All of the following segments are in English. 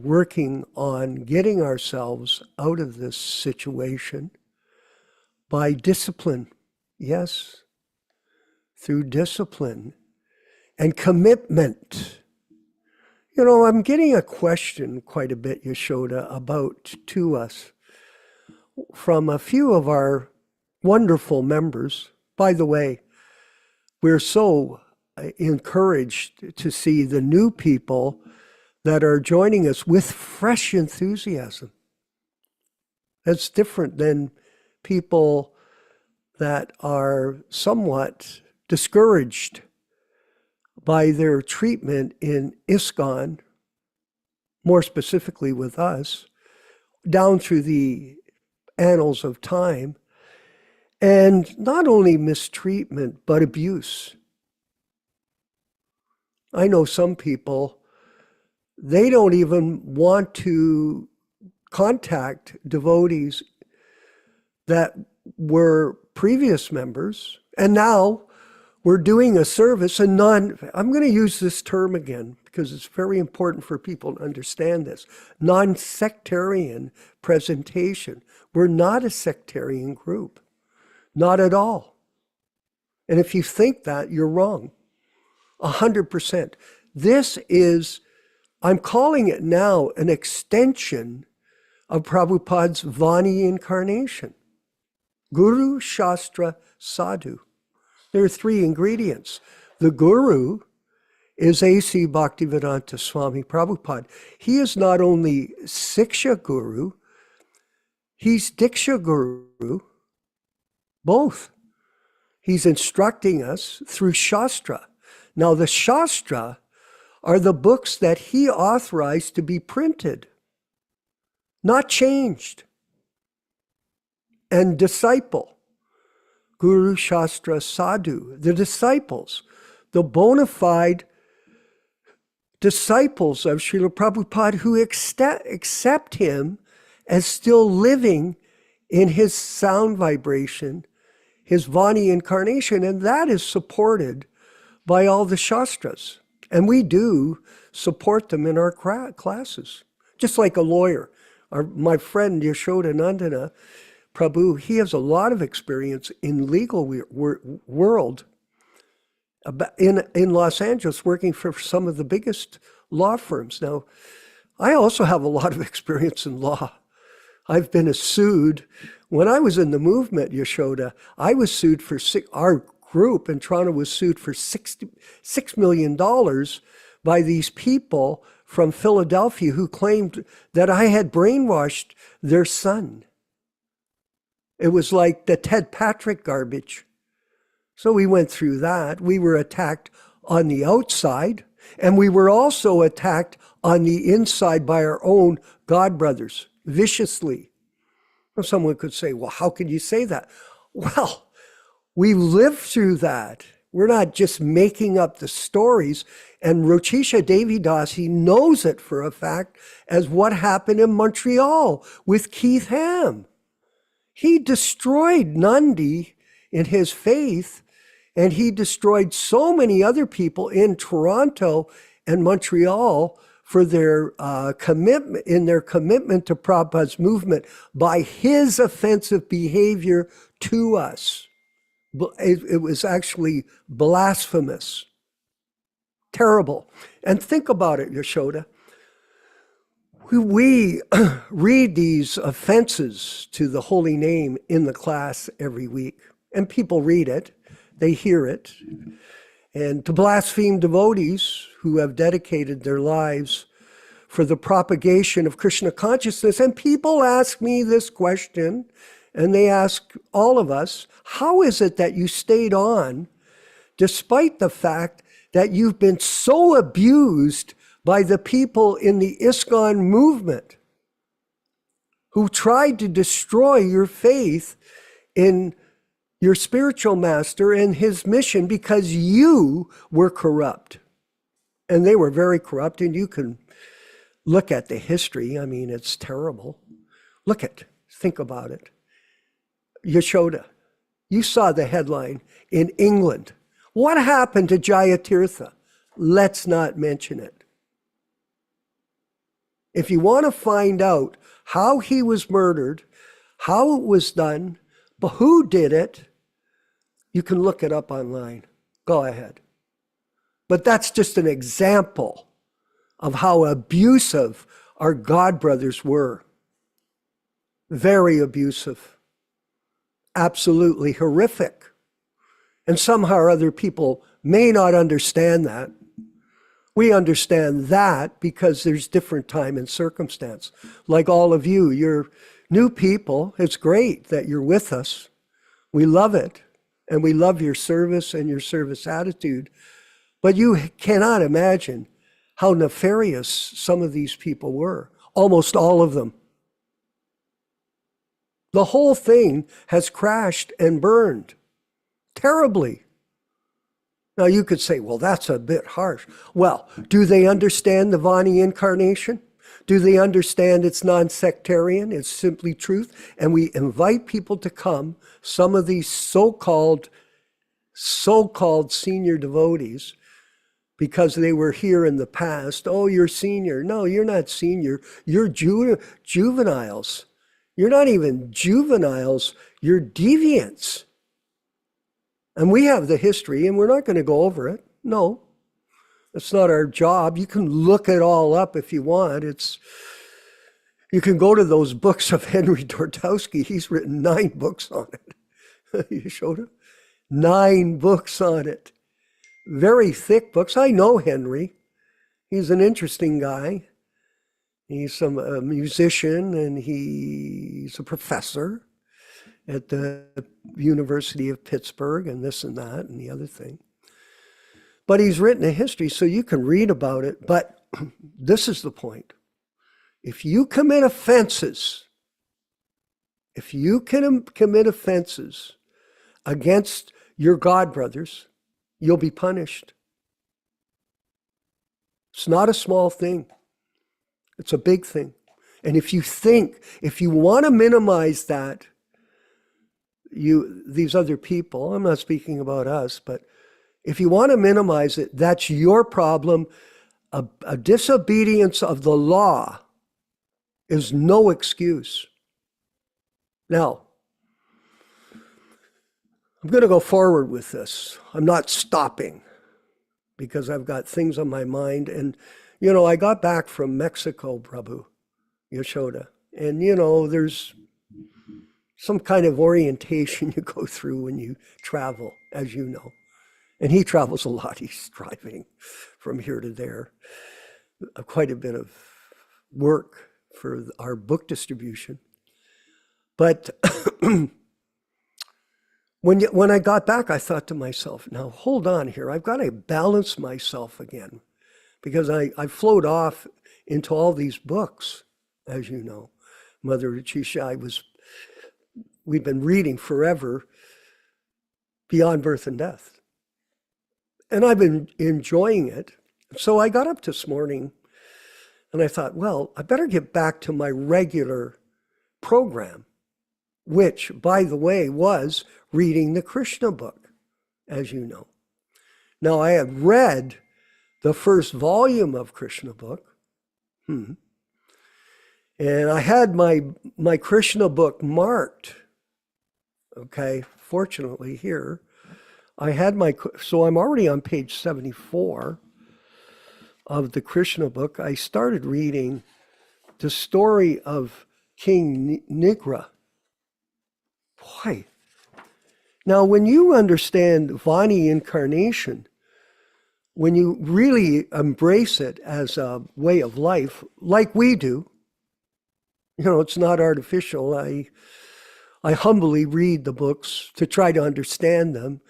working on getting ourselves out of this situation by discipline. Yes, through discipline and commitment. You know, I'm getting a question quite a bit, Yashoda, about to us from a few of our wonderful members. By the way, we're so encouraged to see the new people that are joining us with fresh enthusiasm. That's different than people that are somewhat discouraged by their treatment in ISKCON, more specifically with us, down through the annals of time, and not only mistreatment, but abuse. I know some people, they don't even want to contact devotees that were previous members, and now we're doing a service, I'm going to use this term again because it's very important for people to understand this, non-sectarian presentation. We're not a sectarian group, not at all. And if you think that, you're wrong, 100%. This is, I'm calling it now an extension of Prabhupada's Vani incarnation. Guru, Shastra, Sadhu. There are three ingredients. The Guru is A.C. Bhaktivedanta Swami Prabhupada. He is not only Siksha Guru, he's Diksha Guru, both. He's instructing us through Shastra. Now the Shastra are the books that he authorized to be printed, not changed. And disciple. Guru, Shastra, Sadhu, the disciples, the bona fide disciples of Srila Prabhupada who accept him as still living in his sound vibration, his Vani incarnation, and that is supported by all the Shastras. And we do support them in our classes, just like a lawyer. My friend Yashoda Nandana Prabhu, he has a lot of experience in legal world in Los Angeles, working for some of the biggest law firms. Now, I also have a lot of experience in law. I've been sued. When I was in the movement, Yashoda, I was sued for, our group in Toronto was sued for $6 million by these people from Philadelphia who claimed that I had brainwashed their son. It was like the Ted Patrick garbage. So we went through that. We were attacked on the outside, and we were also attacked on the inside by our own godbrothers, viciously. Well, someone could say, well, how could you say that? Well, we lived through that. We're not just making up the stories. And Rochisha Devidas, he knows it for a fact as what happened in Montreal with Keith Ham. He destroyed Nandi in his faith, and he destroyed so many other people in Toronto and Montreal for their commitment to Prabhupada's movement by his offensive behavior to us. It was actually blasphemous, terrible. And think about it, Yashoda. We read these offenses to the holy name in the class every week, and people read it, they hear it. And to blaspheme devotees who have dedicated their lives for the propagation of Krishna consciousness. And people ask me this question, and they ask all of us, how is it that you stayed on despite the fact that you've been so abused by the people in the ISKCON movement who tried to destroy your faith in your spiritual master and his mission because you were corrupt? And they were very corrupt, and you can look at the history. I mean, it's terrible. Think about it. Yashoda, you saw the headline in England. What happened to Jayatirtha? Let's not mention it. If you want to find out how he was murdered, how it was done, but who did it, you can look it up online. Go ahead. But that's just an example of how abusive our God brothers were. Very abusive. Absolutely horrific. And somehow other people may not understand that. We understand that because there's different time and circumstance. Like all of you, you're new people. It's great that you're with us. We love it. And we love your service and your service attitude. But you cannot imagine how nefarious some of these people were. Almost all of them. The whole thing has crashed and burned terribly. Now you could say, well, that's a bit harsh. Well, do they understand the Vani incarnation? Do they understand it's non-sectarian, it's simply truth? And we invite people to come, some of these so-called senior devotees, because they were here in the past. Oh, you're senior. No, you're not senior. You're juveniles. You're not even juveniles. You're deviants. And we have the history, and we're not going to go over it. No, that's not our job. You can look it all up if you want. You can go to those books of Henry Dortowski. He's written 9 books on it. You showed him? 9 books on it. Very thick books. I know Henry. He's an interesting guy. He's a musician, and he's a professor at the University of Pittsburgh and this and that and the other thing. But he's written a history, so you can read about it. But this is the point. If you commit offenses, against your God brothers, you'll be punished. It's not a small thing. It's a big thing. And if you want to minimize that, these other people, I'm not speaking about us, but if you want to minimize it, that's your problem. A disobedience of the law is no excuse. Now, I'm going to go forward with this. I'm not stopping because I've got things on my mind. And, I got back from Mexico, Prabhu, Yashoda. And, there's some kind of orientation you go through when you travel, as you know. And he travels a lot. He's driving from here to there. Quite a bit of work for our book distribution. But when I got back, I thought to myself, now hold on here. I've got to balance myself again because I flowed off into all these books, as you know. Mother Richisha, we've been reading forever, Beyond Birth and Death. And I've been enjoying it. So I got up this morning and I thought, well, I better get back to my regular program, which, by the way, was reading the Krishna book, as you know. Now, I had read the first volume of Krishna book, and I had my Krishna book marked. Okay, fortunately here, so I'm already on page 74 of the Krishna book. I started reading the story of King Nigra. Boy. Now, when you understand Vani incarnation, when you really embrace it as a way of life, like we do, it's not artificial. I humbly read the books to try to understand them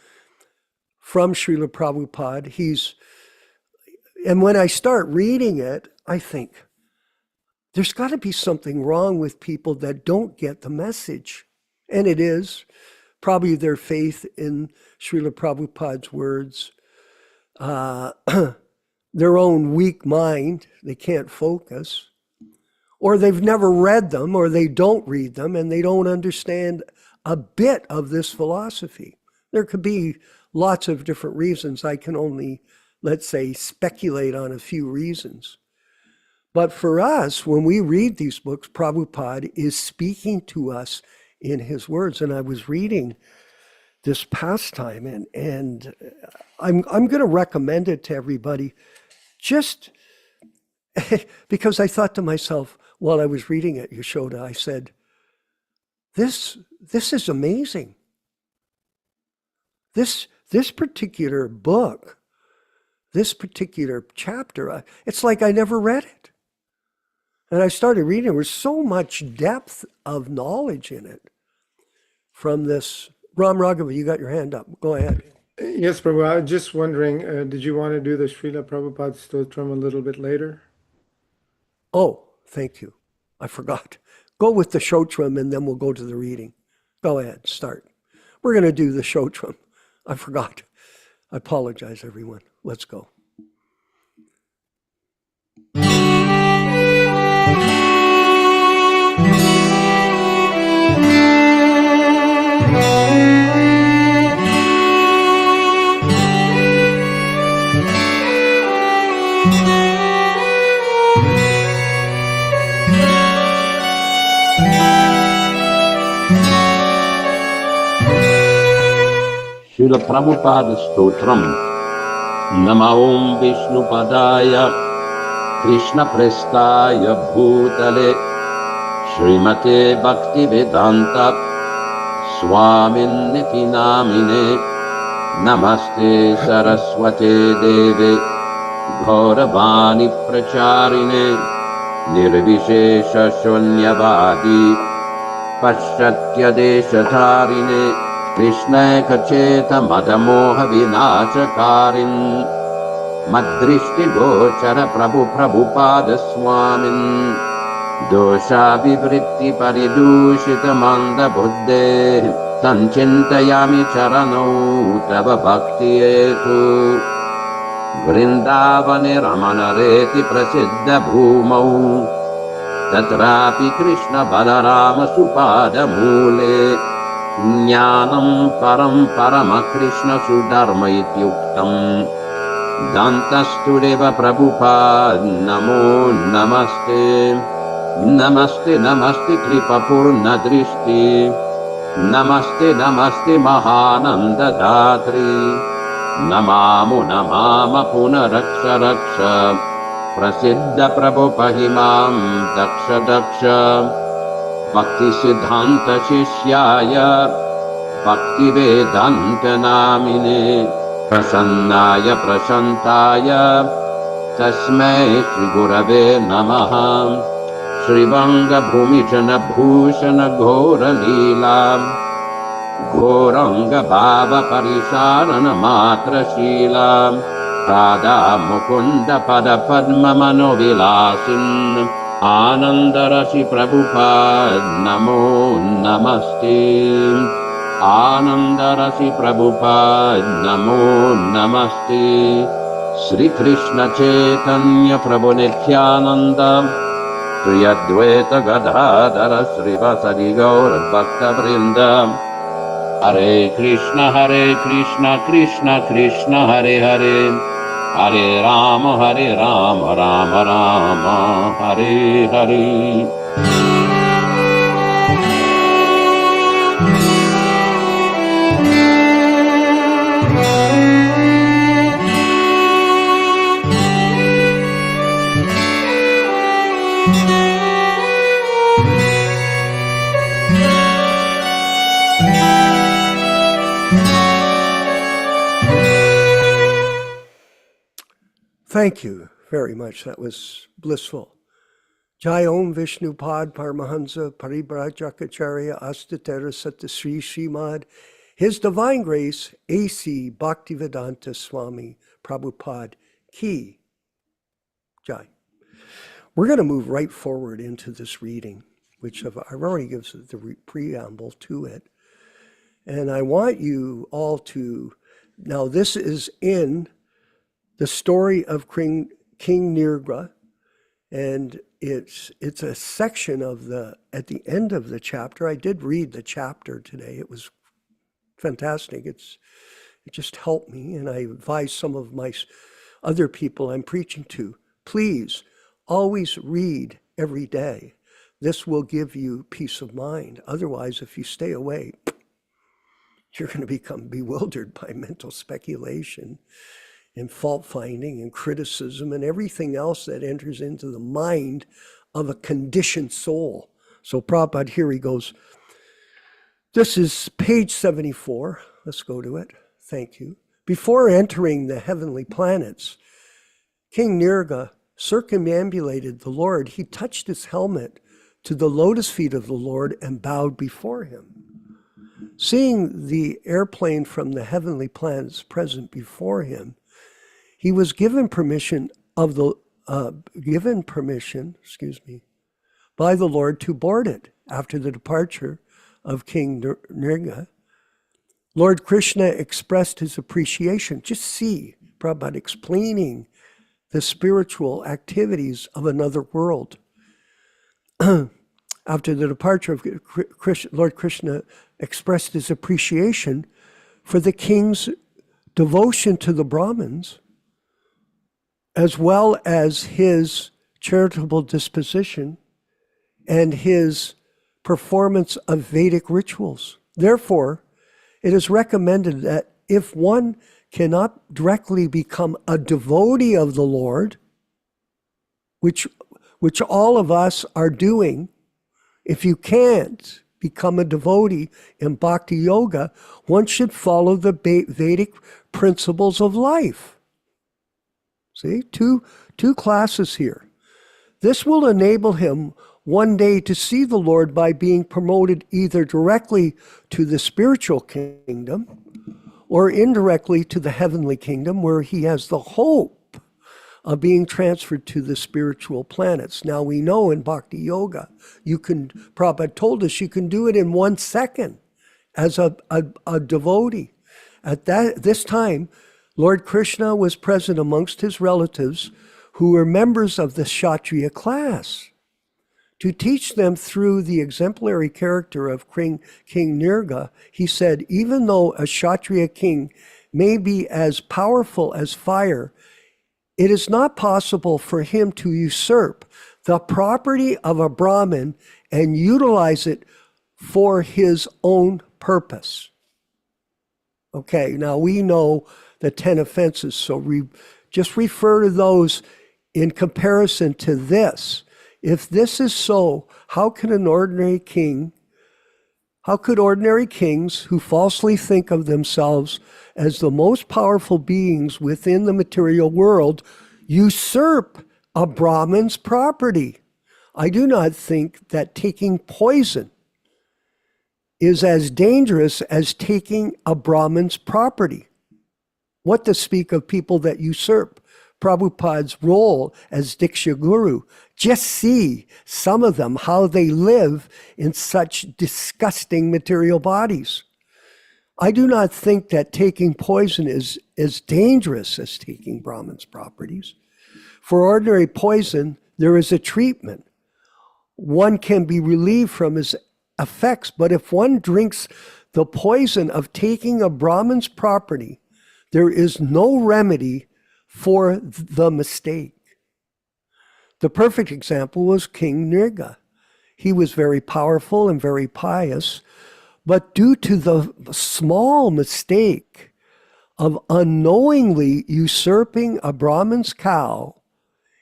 from Srila Prabhupada. And when I start reading it, I think, there's got to be something wrong with people that don't get the message. And it is probably their faith in Srila Prabhupada's words, their own weak mind, they can't focus, or they've never read them, or they don't read them, and they don't understand a bit of this philosophy. There could be lots of different reasons. I can only, let's say, speculate on a few reasons. But for us, when we read these books, Prabhupada is speaking to us in his words. And I was reading this past time, and I'm going to recommend it to everybody just because I thought to myself while I was reading it, Yashoda, I said, this is amazing. This particular book, this particular chapter, it's like I never read it. And I started reading, there was so much depth of knowledge in it from this. Ram Raghava, you got your hand up. Go ahead. Yes, Prabhu. I was just wondering, did you want to do the Srila Prabhupada Stotram a little bit later? Oh, thank you. I forgot. Go with the Shotram and then we'll go to the reading. Go ahead, start. We're going to do the Shotram. I forgot. I apologize, everyone. Let's go. Srila Prabhupada Stotram. Nama Om Vishnupadaya Krishna Prestaya Bhutale Srimate Bhaktivedanta Swamin Niti Namine Namaste Saraswate Deve Gauravani Pracharine Nirvishesha Shunyavadi Paschatya Deshatharine Krishna Kacheta Madamoha Vinachakarin Madrishti Gochara Prabhupada Swamin Dosha Vivritti Paridushita Manda Buddhe Sanchintayami Charano Tava Bhakti Etu Vrindavane Ramanareti Prasiddha Bhumau Tatrapi Krishna Balarama Supada Mule Jnanam param parama Krishna sudharma ityuktam Dantastudeva Prabhupada namo namaste Namaste namaste kripa purna drishti Namaste namaste mahananda dhatri Namamu namama punaraksha raksha Prasiddha Prabhupahimam daksha daksha Bhakti Siddhanta Shishyaya Bhakti Vedanta Namine Prasannaya Prashantaya Tasmai Shri Gurave Namaha Shri Vanga Bhumijana Bhushana Ghora Leela Ghoranga Bhava Parisharana Matra Shila Radha Mukunda Pada Padma Manovilasin Anandarashi Prabhupada Namo Namaste Anandarashi Prabhupada Namo Namaste Sri Krishna Chaitanya Prabhu Nityananda Sri Advaita Gadadhara Sri Vasadi Gaura Bhakta Vrinda Hare Krishna Krishna Krishna Hare Hare Hare Rama, Rama Rama, Hare Hare. Thank you very much. That was blissful. Jai Om Vishnu Pad Paramahansa Paribrajakacharya Astatara Satasri Srimad His Divine Grace A.C. Bhaktivedanta Swami Prabhupada Ki Jai. We're going to move right forward into this reading, which I've already given the preamble to it. And I want you all to, now this is in the story of King Nirga, and it's a section of at the end of the chapter. I did read the chapter today. It was fantastic. It just helped me, and I advise some of my other people I'm preaching to, please Always read every day. This will give you peace of mind. Otherwise, if you stay away, you're going to become bewildered by mental speculation and fault finding and criticism and everything else that enters into the mind of a conditioned soul. So Prabhupada, here he goes. This is page 74. Let's go to it. Thank you. Before entering the heavenly planets, King Nirga circumambulated the Lord. He touched his helmet to the lotus feet of the Lord and bowed before him. Seeing the airplane from the heavenly planets present before him, he was given permission by the Lord to board it. After the departure of King Nirga, Lord Krishna expressed his appreciation. Just see Prabhupada explaining the spiritual activities of another world. After the departure of Lord Krishna expressed his appreciation for the king's devotion to the Brahmins, as well as his charitable disposition and his performance of Vedic rituals. Therefore, it is recommended that if one cannot directly become a devotee of the Lord, which all of us are doing, if you can't become a devotee in bhakti yoga, one should follow the Vedic principles of life. See, two classes here. This will enable him one day to see the Lord by being promoted either directly to the spiritual kingdom or indirectly to the heavenly kingdom, where he has the hope of being transferred to the spiritual planets. Now we know in bhakti yoga, Prabhupada told us you can do it in 1 second as a devotee. At this time, Lord Krishna was present amongst his relatives who were members of the Kshatriya class. To teach them through the exemplary character of King Nirga, he said, even though a Kshatriya king may be as powerful as fire, it is not possible for him to usurp the property of a Brahmin and utilize it for his own purpose. Okay, now we know the 10 offenses, so just refer to those in comparison to this. If this is so, how could ordinary kings who falsely think of themselves as the most powerful beings within the material world usurp a Brahman's property? I do not think that taking poison is as dangerous as taking a Brahman's property. What to speak of people that usurp Prabhupada's role as Diksha Guru? Just see some of them, how they live in such disgusting material bodies. I do not think that taking poison is as dangerous as taking Brahman's properties. For ordinary poison, there is a treatment. One can be relieved from its effects, but if one drinks the poison of taking a Brahman's property, there is no remedy for the mistake. The perfect example was King Nirga. He was very powerful and very pious, but due to the small mistake of unknowingly usurping a Brahmin's cow,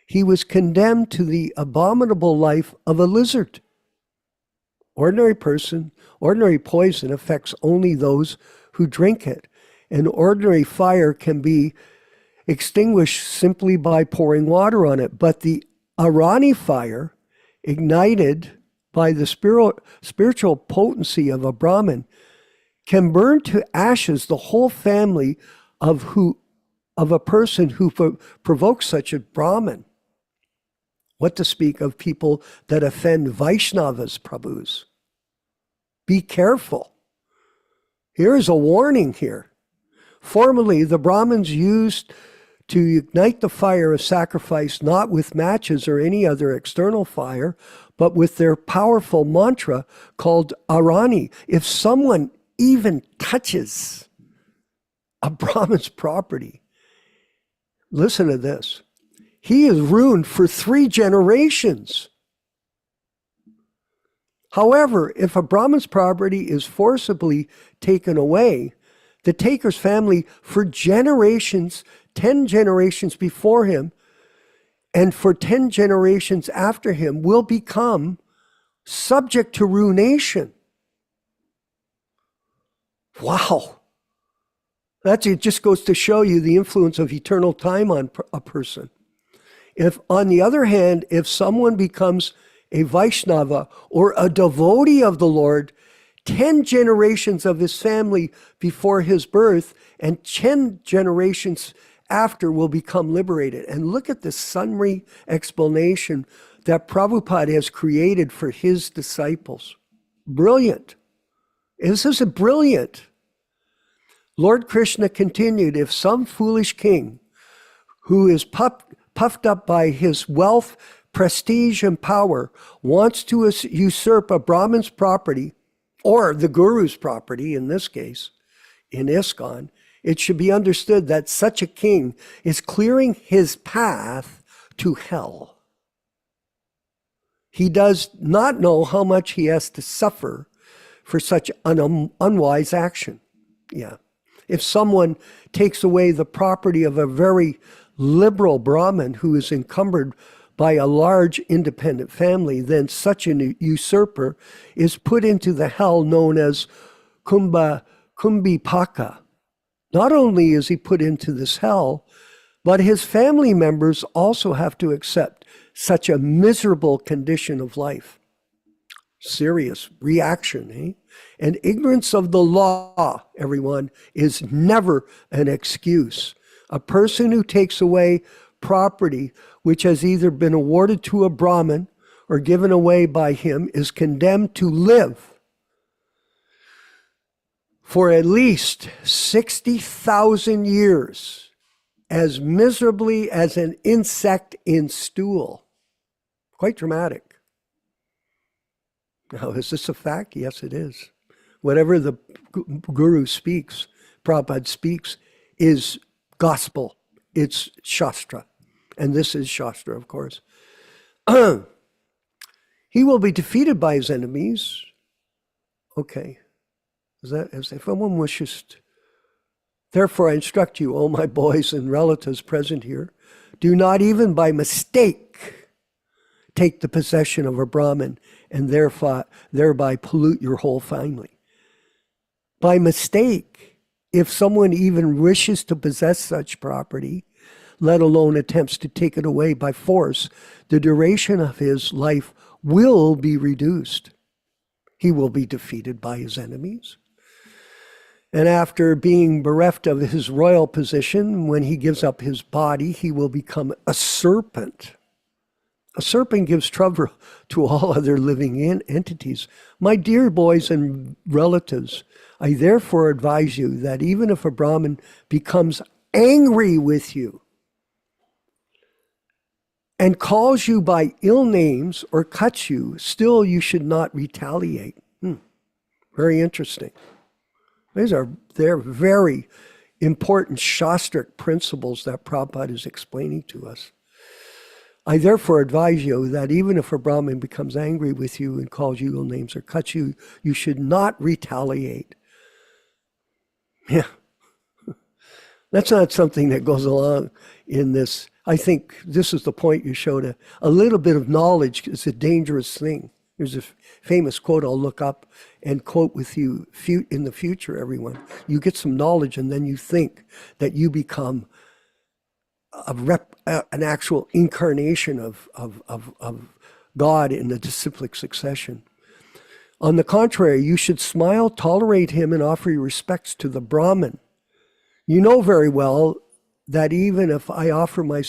he was condemned to the abominable life of a lizard. Ordinary poison affects only those who drink it, and ordinary fire can be extinguished simply by pouring water on it. But the Arani fire, ignited by the spiritual potency of a Brahmin, can burn to ashes the whole family of a person who provokes such a Brahmin. What to speak of people that offend Vaishnavas, Prabhus? Be careful. Here is a warning here. Formerly, the Brahmins used to ignite the fire of sacrifice not with matches or any other external fire, but with their powerful mantra called Arani. If someone even touches a Brahmin's property, listen to this, he is ruined for 3 generations. However, if a Brahman's property is forcibly taken away, the taker's family for generations, 10 generations before him, and for 10 generations after him will become subject to ruination. Wow. It just goes to show you the influence of eternal time on a person. If, on the other hand, if someone becomes a Vaishnava or a devotee of the Lord, 10 generations of his family before his birth and 10 generations after will become liberated. And look at the summary explanation that Prabhupada has created for his disciples. Brilliant. This is brilliant. Lord Krishna continued, if some foolish king who is puffed up by his wealth, prestige, and power wants to usurp a Brahmin's property, or the Guru's property in this case, in ISKCON, it should be understood that such a king is clearing his path to hell. He does not know how much he has to suffer for such an unwise action. Yeah. If someone takes away the property of a very liberal Brahmin who is encumbered by a large independent family, then such an usurper is put into the hell known as Kumbhipaka. Not only is he put into this hell, but his family members also have to accept such a miserable condition of life. Serious reaction, eh? And ignorance of the law, everyone, is never an excuse. A person who takes away property which has either been awarded to a Brahmin or given away by him is condemned to live for at least 60,000 years as miserably as an insect in stool. Quite dramatic. Now, is this a fact? Yes, it is. Whatever the Guru speaks, Prabhupada speaks, is gospel. It's Shastra. And this is Shastra, of course. He will be defeated by his enemies. Okay. If someone wishes to, therefore I instruct you, O my boys and relatives present here, do not even by mistake take the possession of a Brahmin and thereby pollute your whole family. By mistake, if someone even wishes to possess such property, let alone attempts to take it away by force, the duration of his life will be reduced. He will be defeated by his enemies. And after being bereft of his royal position, when he gives up his body, he will become a serpent. A serpent gives trouble to all other living entities. My dear boys and relatives, I therefore advise you that even if a Brahmin becomes angry with you and calls you by ill names or cuts you, still you should not retaliate. Very interesting. They're very important Shastric principles that Prabhupada is explaining to us. I therefore advise you that even if a Brahmin becomes angry with you and calls you ill names or cuts you, you should not retaliate. Yeah. That's not something that goes along in this. I think this is the point you showed. A little bit of knowledge is a dangerous thing. There's a famous quote I'll look up and quote with you in the future, everyone. You get some knowledge and then you think that you become an actual incarnation of God in the disciplic succession. On the contrary, you should smile, tolerate him, and offer your respects to the Brahmin. You know very well that even if I offer my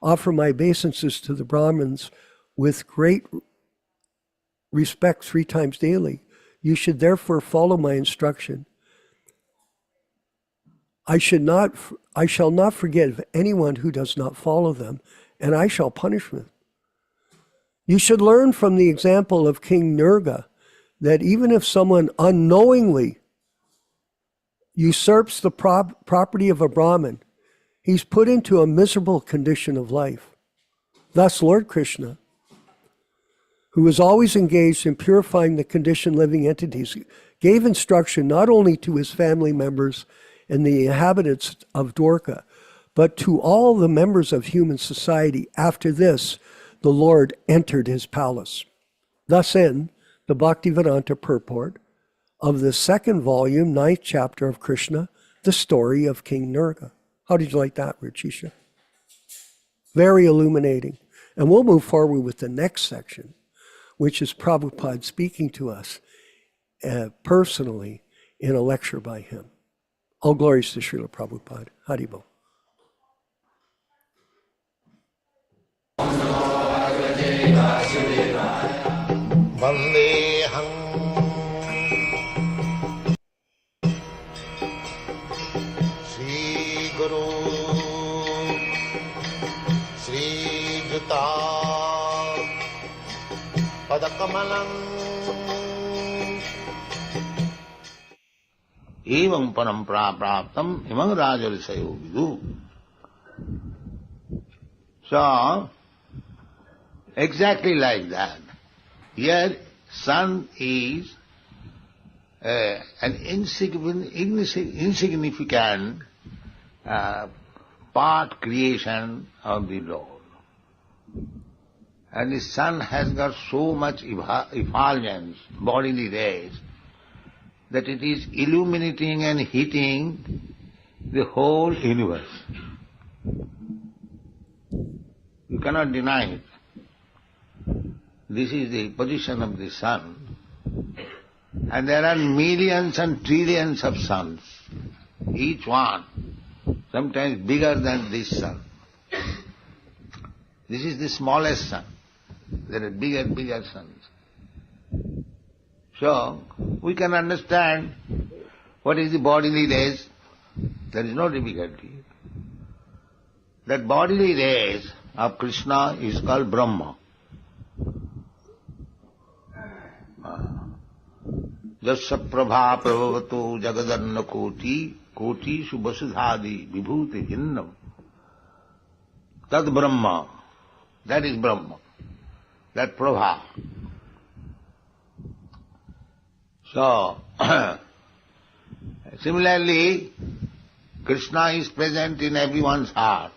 obeisances to the Brahmins with great respect 3 times daily, you should therefore follow my instruction. I shall not forgive anyone who does not follow them, and I shall punish them. You should learn from the example of King Nurga that even if someone unknowingly usurps the property of a Brahmin, He's put into a miserable condition of life. Thus, Lord Krishna, who was always engaged in purifying the conditioned living entities, gave instruction not only to his family members and the inhabitants of Dwarka, but to all the members of human society. After this, the Lord entered his palace. Thus end the Bhaktivedanta purport of the second volume, 9th chapter of Krishna, the story of King Nirga. How did you like that, Rachisha? Very illuminating. And we'll move forward with the next section, which is Prabhupada speaking to us personally in a lecture by him. All glories to Srila Prabhupada. Haribol. Vandeham Sri Guru Sri Juta Padakamalam Evam Parampara Praptam Imam Rajarisayo Vidu. So, exactly like that. Here, sun is an insignificant part creation of the Lord. And the sun has got so much effulgence, bodily rays, that it is illuminating and heating the whole universe. You cannot deny it. This is the position of the sun. And there are millions and trillions of suns, each one sometimes bigger than this sun. This is the smallest sun. There are bigger suns. So, we can understand what is the bodily rays. There is no difficulty. That bodily rays of Krishna is called Brahma. Jasya prabha prabhavato jagadanna koti koti subhasudhadi vibhuti hinnam. Tad Brahma. That is Brahma. That prabha. So, similarly, Krishna is present in everyone's heart,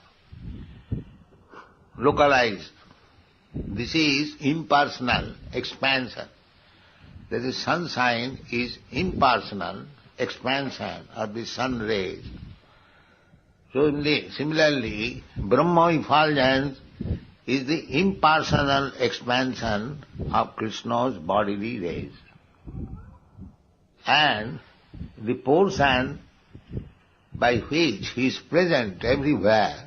localized. This is impersonal expansion. That is, sunshine is impersonal expansion of the sun rays. So similarly, Brahma effulgence is the impersonal expansion of Krishna's bodily rays. And the portion by which he is present everywhere,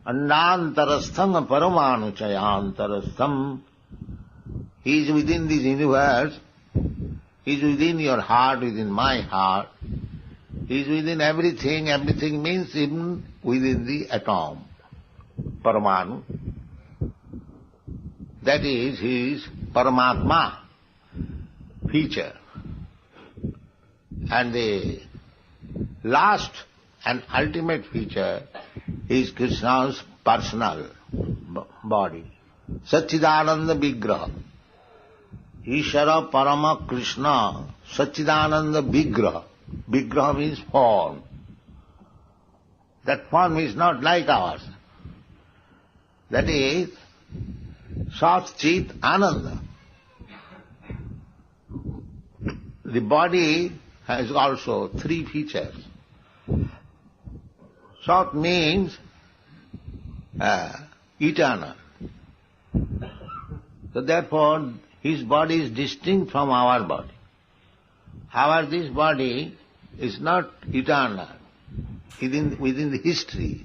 Anantarastham paramanu chayantarastham, he is within this universe, he is within your heart, within my heart, he is within everything. Everything means even within the atom, paramanu. That is his Paramatma feature. And the last and ultimate feature is Krishna's personal body. Satchidananda Vigraha. Ishara Parama Krishna Satchidananda Vigraha. Vigraha means form. That form is not like ours. That is Sat Chit Ananda. The body has also three features. Sat means eternal. So therefore, his body is distinct from our body. This body is not eternal within the history.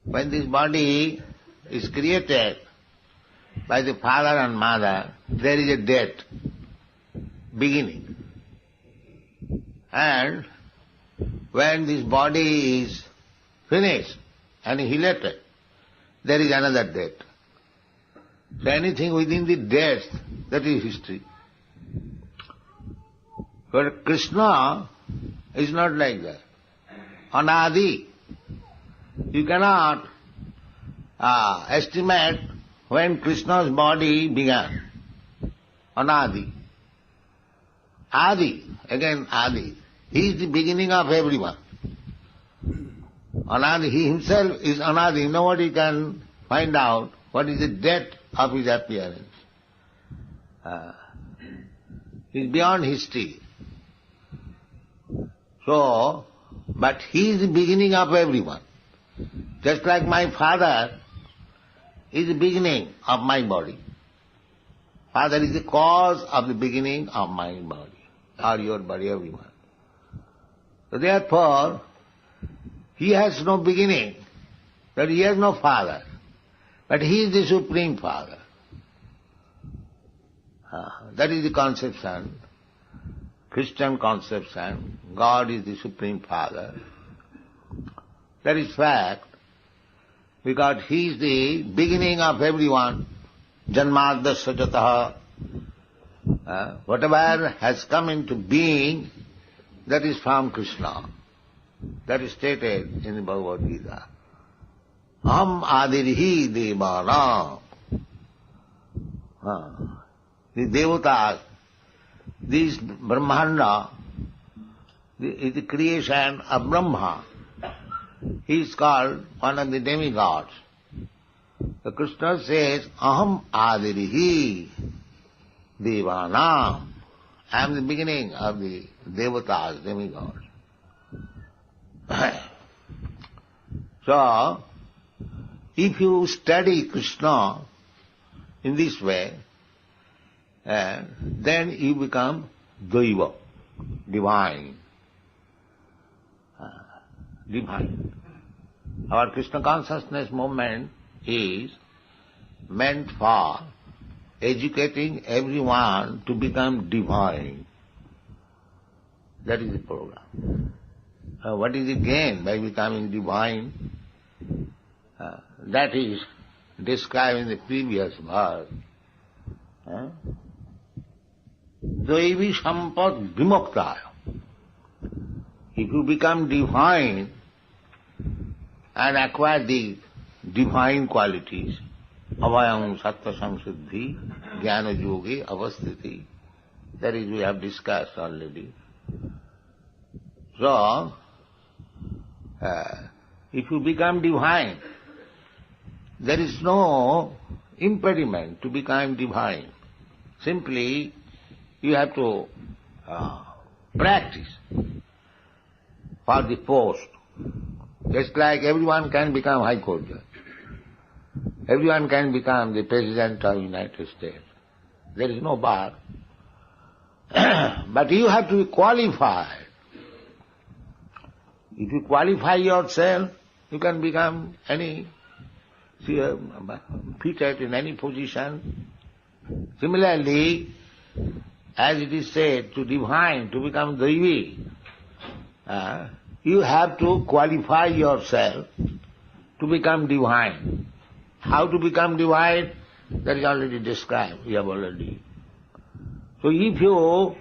When this body is created by the father and mother, there is a death, beginning. And when this body is finished, annihilated, there is another death. So anything within the death, that is history. But Krishna is not like that. Anadi, You cannot estimate when Krishna's body began. Anadi. Adi, again Adi. He is the beginning of everyone. Anadi, he himself is Anadi. Nobody can find out what is the date of his appearance. He is beyond history. So, but he is the beginning of everyone. Just like my father is the beginning of my body. Father is the cause of the beginning of my body, or your body, everyone. So therefore, he has no beginning, that he has no father, but he is the Supreme Father. That is the conception, Christian conception. God is the Supreme Father. That is fact, because he is the beginning of everyone. Janmadasya jataha. Whatever has come into being, that is from Krishna. That is stated in the Bhagavad Gita. Aham adirhi devanam. The devatas, this Brahmanda is the creation of Brahma. He is called one of the demigods. The Krishna says, Aham adirhi devanam. I am the beginning of the devatas, demigods. So, if you study Krishna in this way, then you become Daiva, divine. Divine. Our Krishna consciousness movement is meant for educating everyone to become divine. That is the program. What is the gain by becoming divine? That is described in the previous verse. Daivi sampad vimukta. If you become divine and acquire the divine qualities, avayam sattva samsiddhi, jnana yogi, avasthiti, that is we have discussed already. So, if you become divine, there is no impediment to become divine. Simply, you have to practice for the post. Just like everyone can become High Court judge. Everyone can become the President of the United States. There is no bar. But you have to be qualified. If you qualify yourself, you can become fitted in any position. Similarly, as it is said, to divine, to become Daivi, you have to qualify yourself to become divine. How to become divine? That is already described, we have already. So if you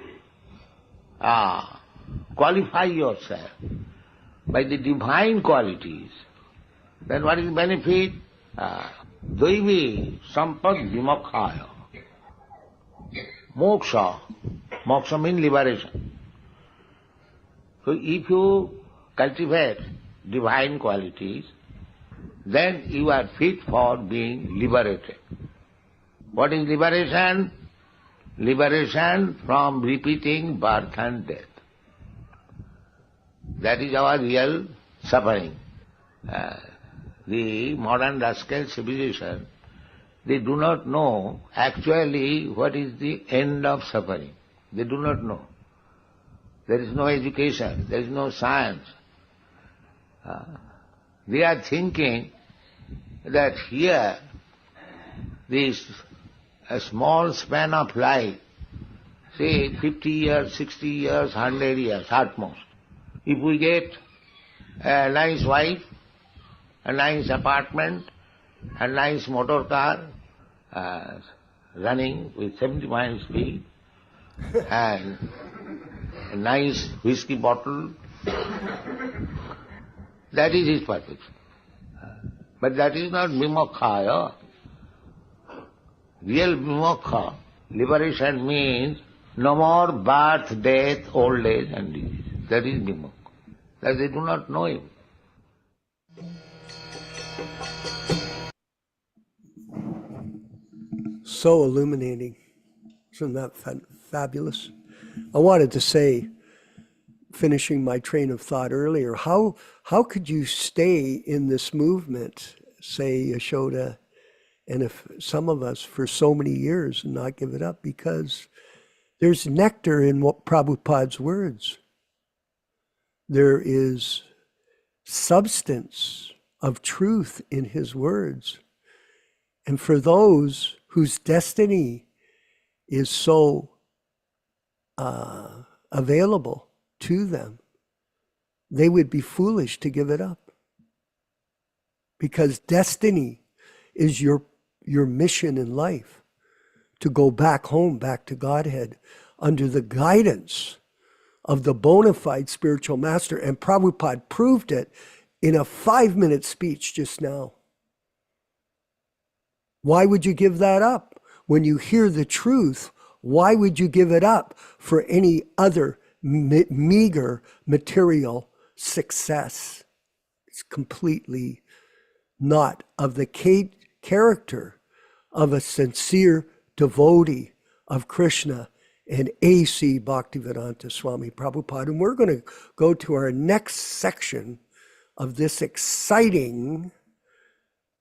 qualify yourself by the divine qualities, then what is the benefit? Daivi sampad vimokhaya. Moksha. Moksha means liberation. So if you cultivate divine qualities, then you are fit for being liberated. What is liberation? Liberation from repeating birth and death. That is our real suffering. The modern rascal civilization, they do not know actually what is the end of suffering. They do not know. There is no education, there is no science. They are thinking that here, a small span of life, say 50 years, 60 years, 100 years at most. If we get a nice wife, a nice apartment, a nice motor car, running with 70 miles speed, and a nice whiskey bottle, That is his perfection. But that is not vimoksha. Real vimoksha, liberation means no more birth, death, old age and disease. That is vimoksha. That they do not know him. So illuminating. Isn't that fabulous? I wanted to say, finishing my train of thought earlier, how could you stay in this movement, say Yashoda, and if some of us for so many years and not give it up? Because there's nectar in what Prabhupada's words. There is substance of truth in his words. And for those whose destiny is so available to them, they would be foolish to give it up. Because destiny is your mission in life, to go back home, back to Godhead, under the guidance of the bona fide spiritual master. And Prabhupada proved it in a 5-minute speech just now. Why would you give that up? When you hear the truth, why would you give it up for any other meager material success? It's completely not of the character of a sincere devotee of Krishna and A.C. Bhaktivedanta Swami Prabhupada. And we're going to go to our next section of this exciting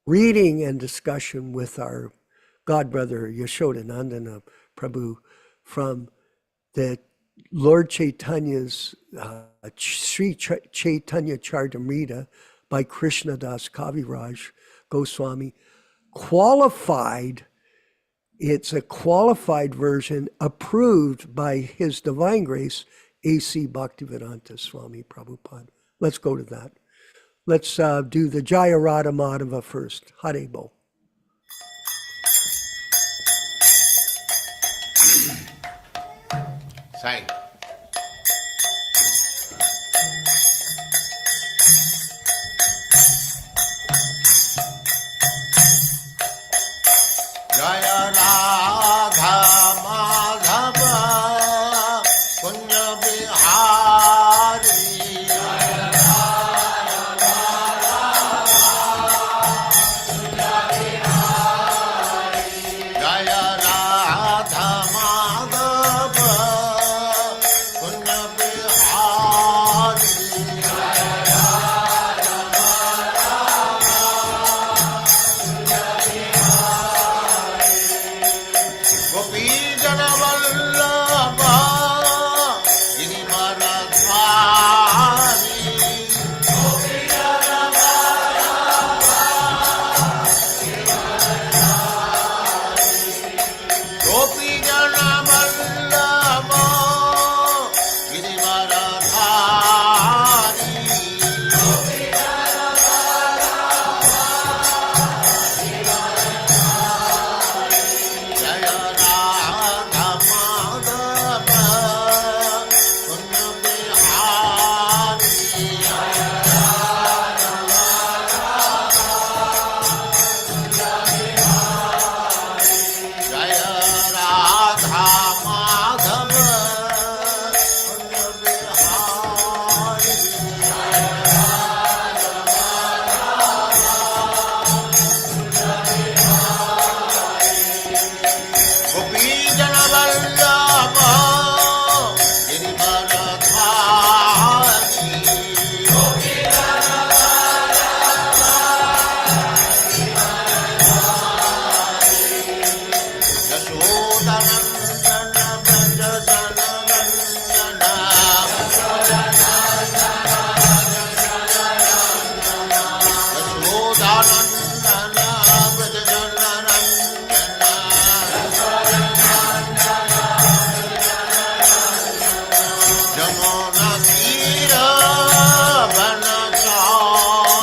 reading and discussion with our godbrother Yashodanandana Prabhu from the Lord Chaitanya's Sri Chaitanya Charitamrita by Krishnadas Kaviraj Goswami, qualified. It's a qualified version approved by His Divine Grace, A.C. Bhaktivedanta Swami Prabhupada. Let's go to that. Let's do the Jaya Radha Madhava first. Hare Bo. Side. Jaya Radha Madhava Punya Bihari. Jaya Radha Madhava Punya Bihari. Gopi Jana Vallabha Girivaradhari. Gopi Jana Vallabha Girivaradhari. Jaya Radha Madhava Punya Bihari. Jaya Radha Madhava Punya Bihari. Gopi Jana Vallabha Girivaradhari. Yashodanandana Brajajanandana. Yashodanandana Brajajanandana. Jamuna Tira Vanachari.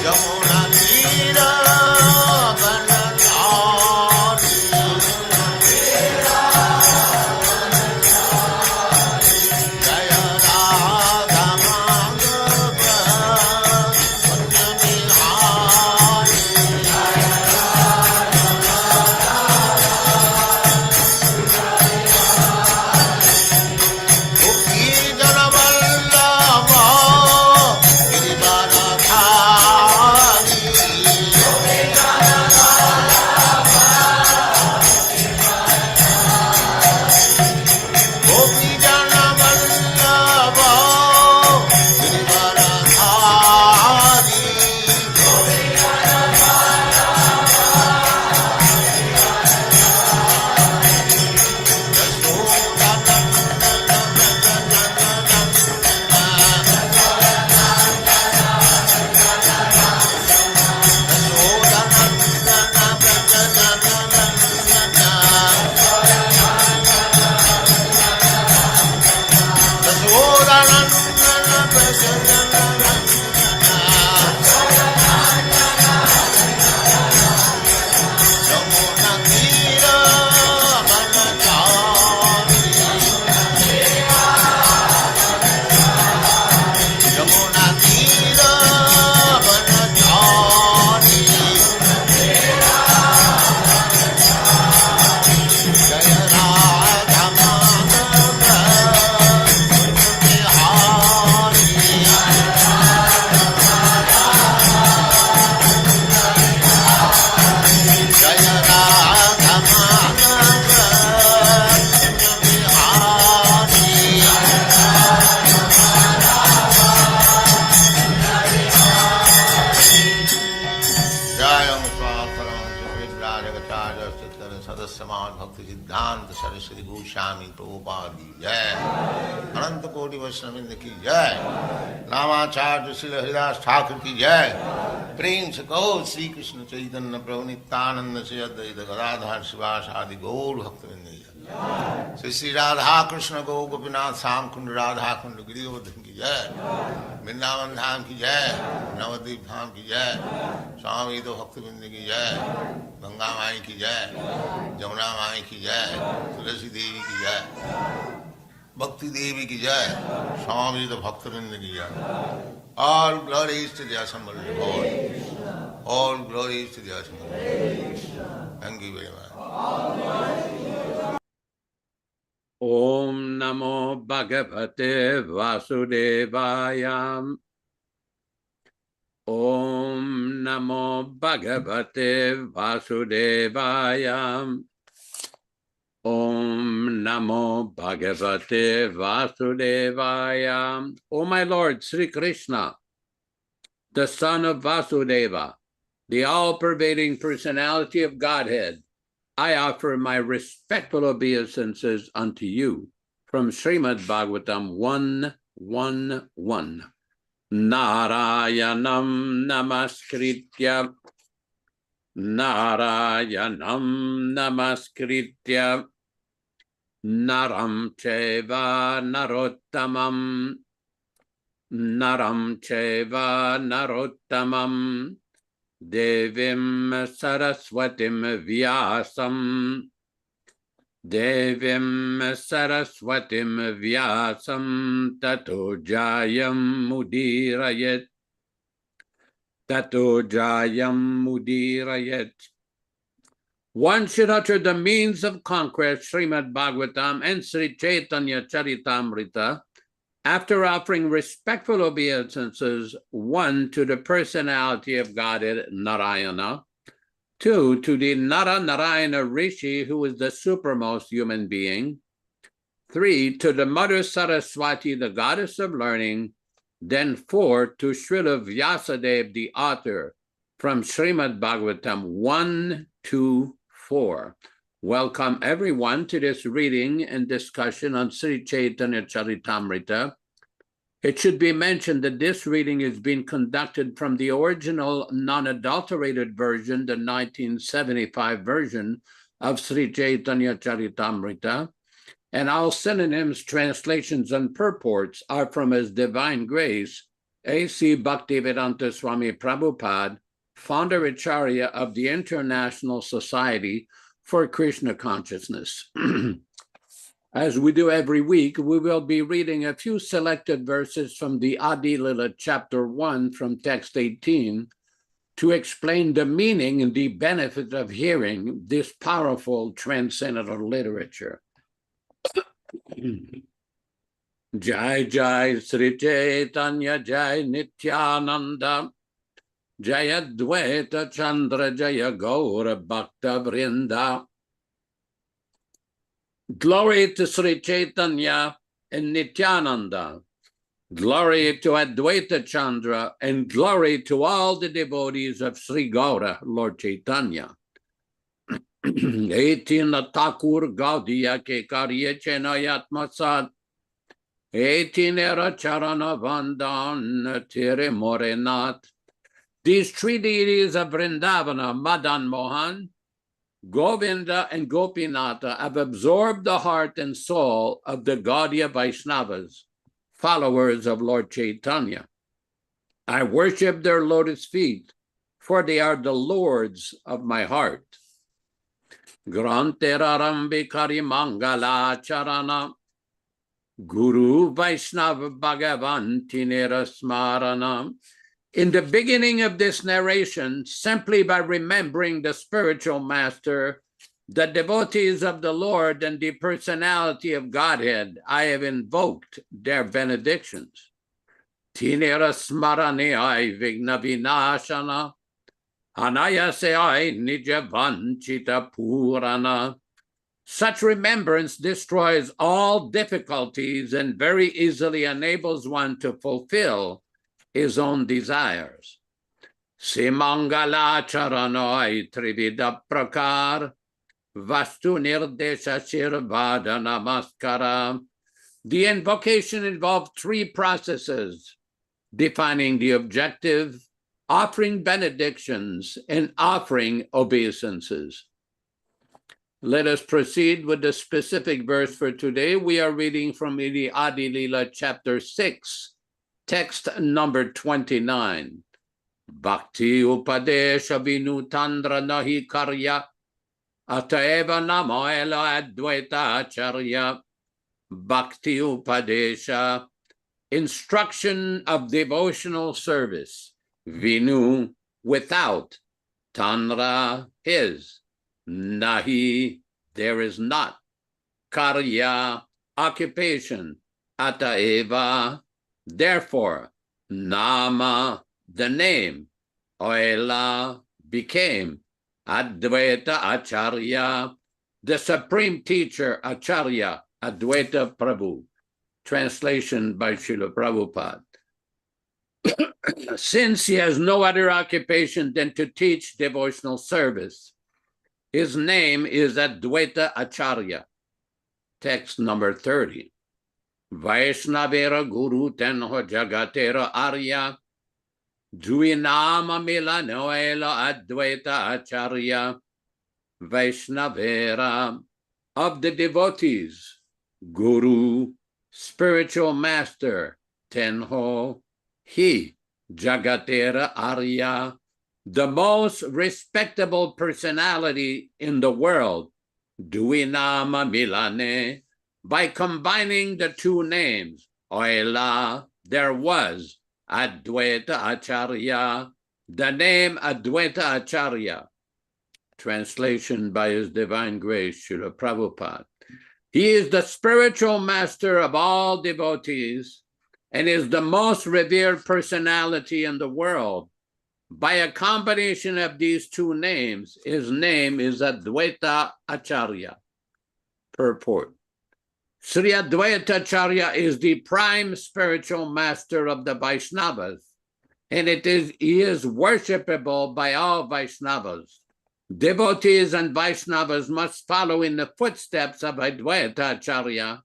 Jamuna Tira Jayam Swatharam Vibrajagacharya Chittana Sadasyaman Bhakti Siddhanta Saraswati Goswami Prabhupada ki Jai. Ananta Koti Vaishnavindra ki Jai. Namacharya Srila Haridas Thakur ki Jai. Prem se kaho Sri Krishna Chaitanya Prabhu Nityananda Sri Advaita Gadadhar Sivas Adi Gaur Bhaktavindra ki Jai. Sri Radha Krishna Go Gopinath Sam Kund Radha Kund Girivardhan ki Jai. Vrindavan Dham ki Jai. Navadvip Dham ki Jai. Swami To Bhaktavindra ki Jai. Ganga Mai ki Jai. Jamuna Mai ki Jai. Tulasi Devi ki Jai. Bhakti Devi ki Jai. Swami To Bhaktavindra ki Jai. All glories to the assembled Lord. All glories to the assembled Lord. Thank you very much. Om Namo Bhagavate Vasudevaya. Om Namo Bhagavate Vasudevaya. Om Namo Bhagavate Vasudevaya. O my Lord Sri Krishna, the son of Vasudeva, the all-pervading personality of Godhead, I offer my respectful obeisances unto you from Srimad Bhagavatam 1:1:1. Narayanam namaskritya, Narayanam namaskritya, Naram cheva narottamam, Naram cheva narottamam, Devim Saraswatim Vyasam, Devim Saraswatim Vyasam, Tato Jayam Mudirayet, Tato Jayam Mudirayet. One should utter the means of conquest, Srimad Bhagavatam and Sri Chaitanya Charitamrita, after offering respectful obeisances, 1 to the personality of Godhead, Narayana, 2 to the Narayana Rishi, who is the supermost human being, 3 to the Mother Saraswati, the goddess of learning, then 4 to Srila Vyasadeva, the author, from Srimad Bhagavatam 1-4. Welcome everyone to this reading and discussion on Sri Chaitanya Charitamrita. It should be mentioned that this reading is being conducted from the original non-adulterated version, the 1975 version of Sri Chaitanya Charitamrita, and all synonyms, translations, and purports are from His Divine Grace, A.C. Bhaktivedanta Swami Prabhupada, founder Acharya of the International Society for Krishna Consciousness. As we do every week, we will be reading a few selected verses from the Adi Lila chapter 1 from text 18 to explain the meaning and the benefit of hearing this powerful transcendental literature. Jai Jai Sri Chaitanya Jai Nityananda Jaya Dvaita Chandra Jaya Gaura Bhakta Vrinda. Glory to Sri Chaitanya and Nityananda. Glory to Advaita Chandra, and glory to all the devotees of Sri Gaura, Lord Chaitanya. 18 Thakur Gaudiya ke Karye Chenayatma Sad. 18 Era Charana Vandan Tere Morenat. These 3 deities of Vrindavana, Madan Mohan, Govinda, and Gopinatha, have absorbed the heart and soul of the Gaudiya Vaishnavas, followers of Lord Chaitanya. I worship their lotus feet, for they are the lords of my heart. Granterarambi Mangala Charana, Guru Vaishnava Bhagavan Tinera Smarana. In the beginning of this narration, simply by remembering the spiritual master, the devotees of the Lord, and the personality of Godhead, I have invoked their benedictions. Tinera smarane ai vigna vinashana, anayase ai nijavanchita purana. Such remembrance destroys all difficulties and very easily enables one to fulfill his own desires. Simangala charanoi trivida prakar, vastu nirdesha shirvada namaskara. The invocation involved three processes: defining the objective, offering benedictions, and offering obeisances. Let us proceed with the specific verse for today. We are reading from the Adi Lila chapter 6, text number 29. Bhakti upadesha vinutandra nahi karya, ataeva namo ela advaita acharya. Bhakti upadesha, instruction of devotional service. Vinu, without. Tandra, his. Nahi, there is not. Karya, occupation. Ataeva, therefore. Nama, the name. Oela, became. Advaita Acharya, the supreme teacher. Acharya, Advaita Prabhu. Translation by Srila Prabhupada. Since he has no other occupation than to teach devotional service, his name is Advaita Acharya. Text number 30. Vaishnavera Guru Tenho Jagatera Arya, Dvinama Mila Noela Advaita Acharya. Vaishnavera, of the devotees, Guru, spiritual master, Tenho, he, Jagatera Arya, the most respectable personality in the world, Dvinama Milane, by combining the two names, Oela, there was, Advaita Acharya, the name Advaita Acharya. Translation by His Divine Grace, Srila Prabhupada. He is the spiritual master of all devotees and is the most revered personality in the world. By a combination of these two names, his name is Advaita Acharya. Purport. Sri Advaita Acharya is the prime spiritual master of the Vaishnavas, and he is worshipable by all Vaishnavas. Devotees and Vaishnavas must follow in the footsteps of Advaita Acharya,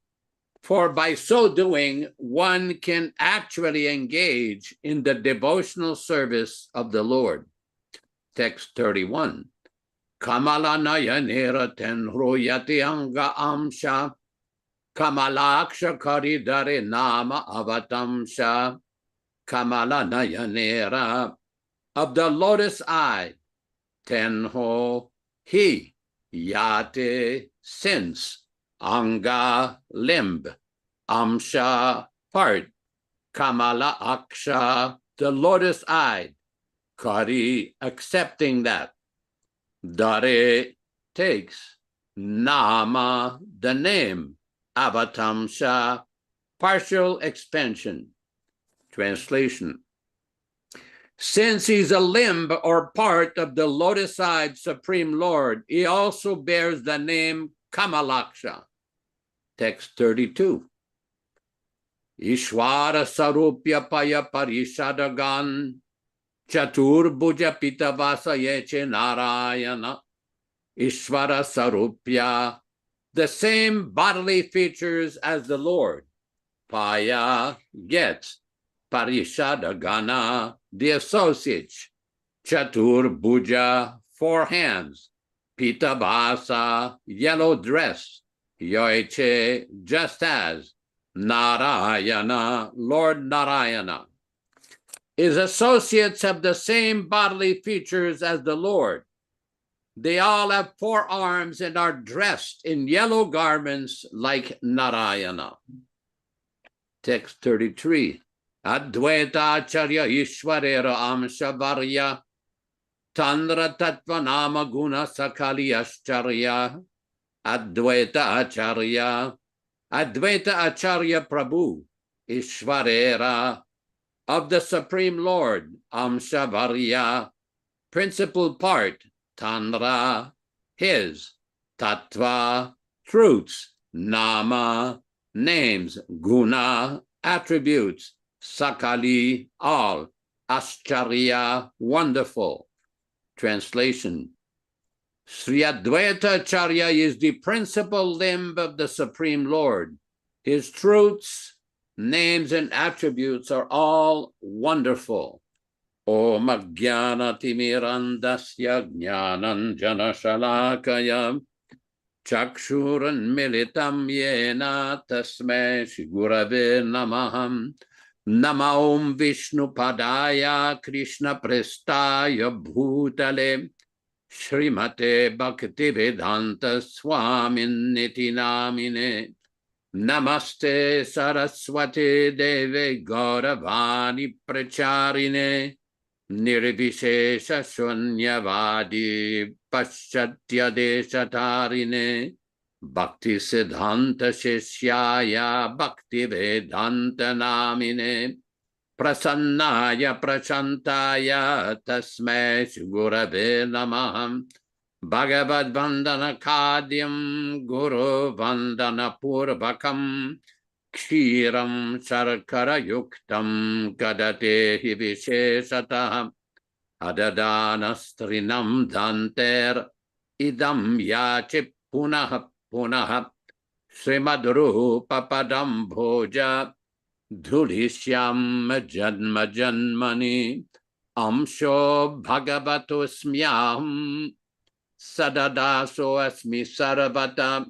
for by so doing, one can actually engage in the devotional service of the Lord. Text 31. Kamala nayanera tenhruyati anga amsha, kamalaksha karidare nama avatamsha, kamala nayanera, of the lotus eye, tenho, he, yate, since, anga, limb, amsha, part, kamala aksha, the lotus eye, kari, accepting that, dare, takes, nama, the name, avatamsha, partial expansion. Translation. Since he's a limb or part of the lotus-eyed Supreme Lord, he also bears the name Kamalaksha. Text 32. Ishwara Sarupya Paya Parishadagan Chatur Bhuja Pitavasa Yeche Narayana. Ishwara Sarupya, the same bodily features as the Lord. Paya, gets. Parishadagana, the associates. Chatur Bhuja, 4 hands. Pitabhasa, yellow dress. Yoiche, just as. Narayana, Lord Narayana. His associates have the same bodily features as the Lord. They all have 4 arms and are dressed in yellow garments like Narayana. Text 33. Advaita Acharya Ishwarera Amsha Varya Tandra Tattva Nama Guna Sakali Ascharya Advaita Acharya Advaita Acharya Prabhu Ishwarera, of the Supreme Lord, Amsha Varya, principal part, Tandra, his, Tattva, truths, Nama, names, Guna, attributes, Sakali, all, Ascharya, wonderful. Translation: Sri Advaita Acharya is the principal limb of the Supreme Lord. His truths, names, and attributes are all wonderful. Om Ajnana Timirandasya Jnananjana Shalakaya Chakshuran Militam Yena Tasmai Shri Gurave Namaham. Nama Om Vishnu Padaya Krishna Prestaya Bhutale Srimate Bhaktivedanta Swaminiti Namine. Namaste Saraswati Deve Gauravani Pracharine Nirvishesha Shunyavadi Paschatya Deshatarine Bhakti Siddhanta Shishyaya Bhakti Vedanta Namine Prasannaya Prachantaya Tasmai Gurave Namaham Bhagavad Vandana Kadyam Guru Vandana Purvakam Kshiram Sarkara Yuktam Kadate Hivisheshatah Adadana Danter Idam Yachi Punah Punah Srimadru Papadam Bhoja Dhulishyam Janma Janmani Amsho Bhagavato Smyam Sadadaso Asmi Sarvata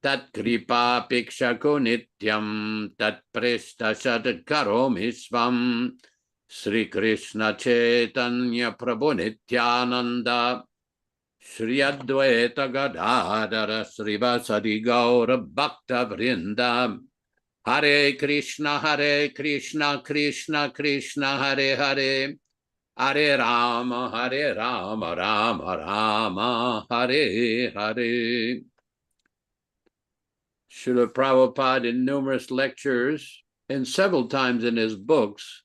Tat Kripa Pikshako Nityam Tat Presta Sad Karomi Svam Sri Krishna Chaitanya Prabhu Nityananda Sri Advaita Gadadara Srivasadi Gaura Bhakta Vrinda Hare Krishna Krishna Krishna Hare Hare Hare Rama Rama Rama Hare Hare. Srila Prabhupada in numerous lectures and several times in his books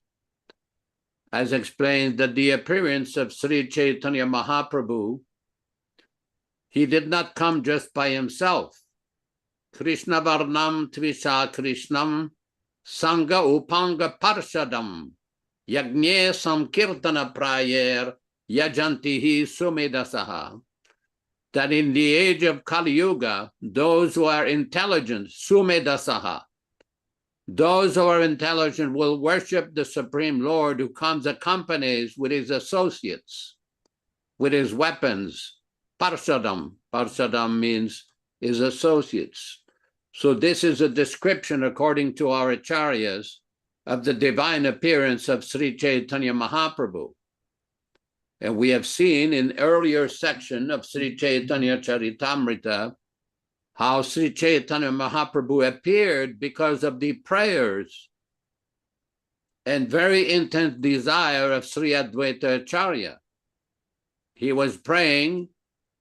has explained that the appearance of Sri Chaitanya Mahaprabhu, he did not come just by himself. Krishna Varnam Tvisha Krishnam Sangha Upanga Parshadam Yagne Samkirtana Prayer Yajantihi Sumedasaha. That in the age of Kali Yuga, those who are intelligent, Sumedasaha, those who are intelligent will worship the Supreme Lord who comes accompanied with his associates, with his weapons, Parshadam. Parshadam means his associates. So this is a description, according to our acharyas, of the divine appearance of Sri Chaitanya Mahaprabhu. And we have seen in earlier section of Sri Chaitanya Charitamrita how Sri Chaitanya Mahaprabhu appeared because of the prayers and very intense desire of Sri Advaita Acharya. He was praying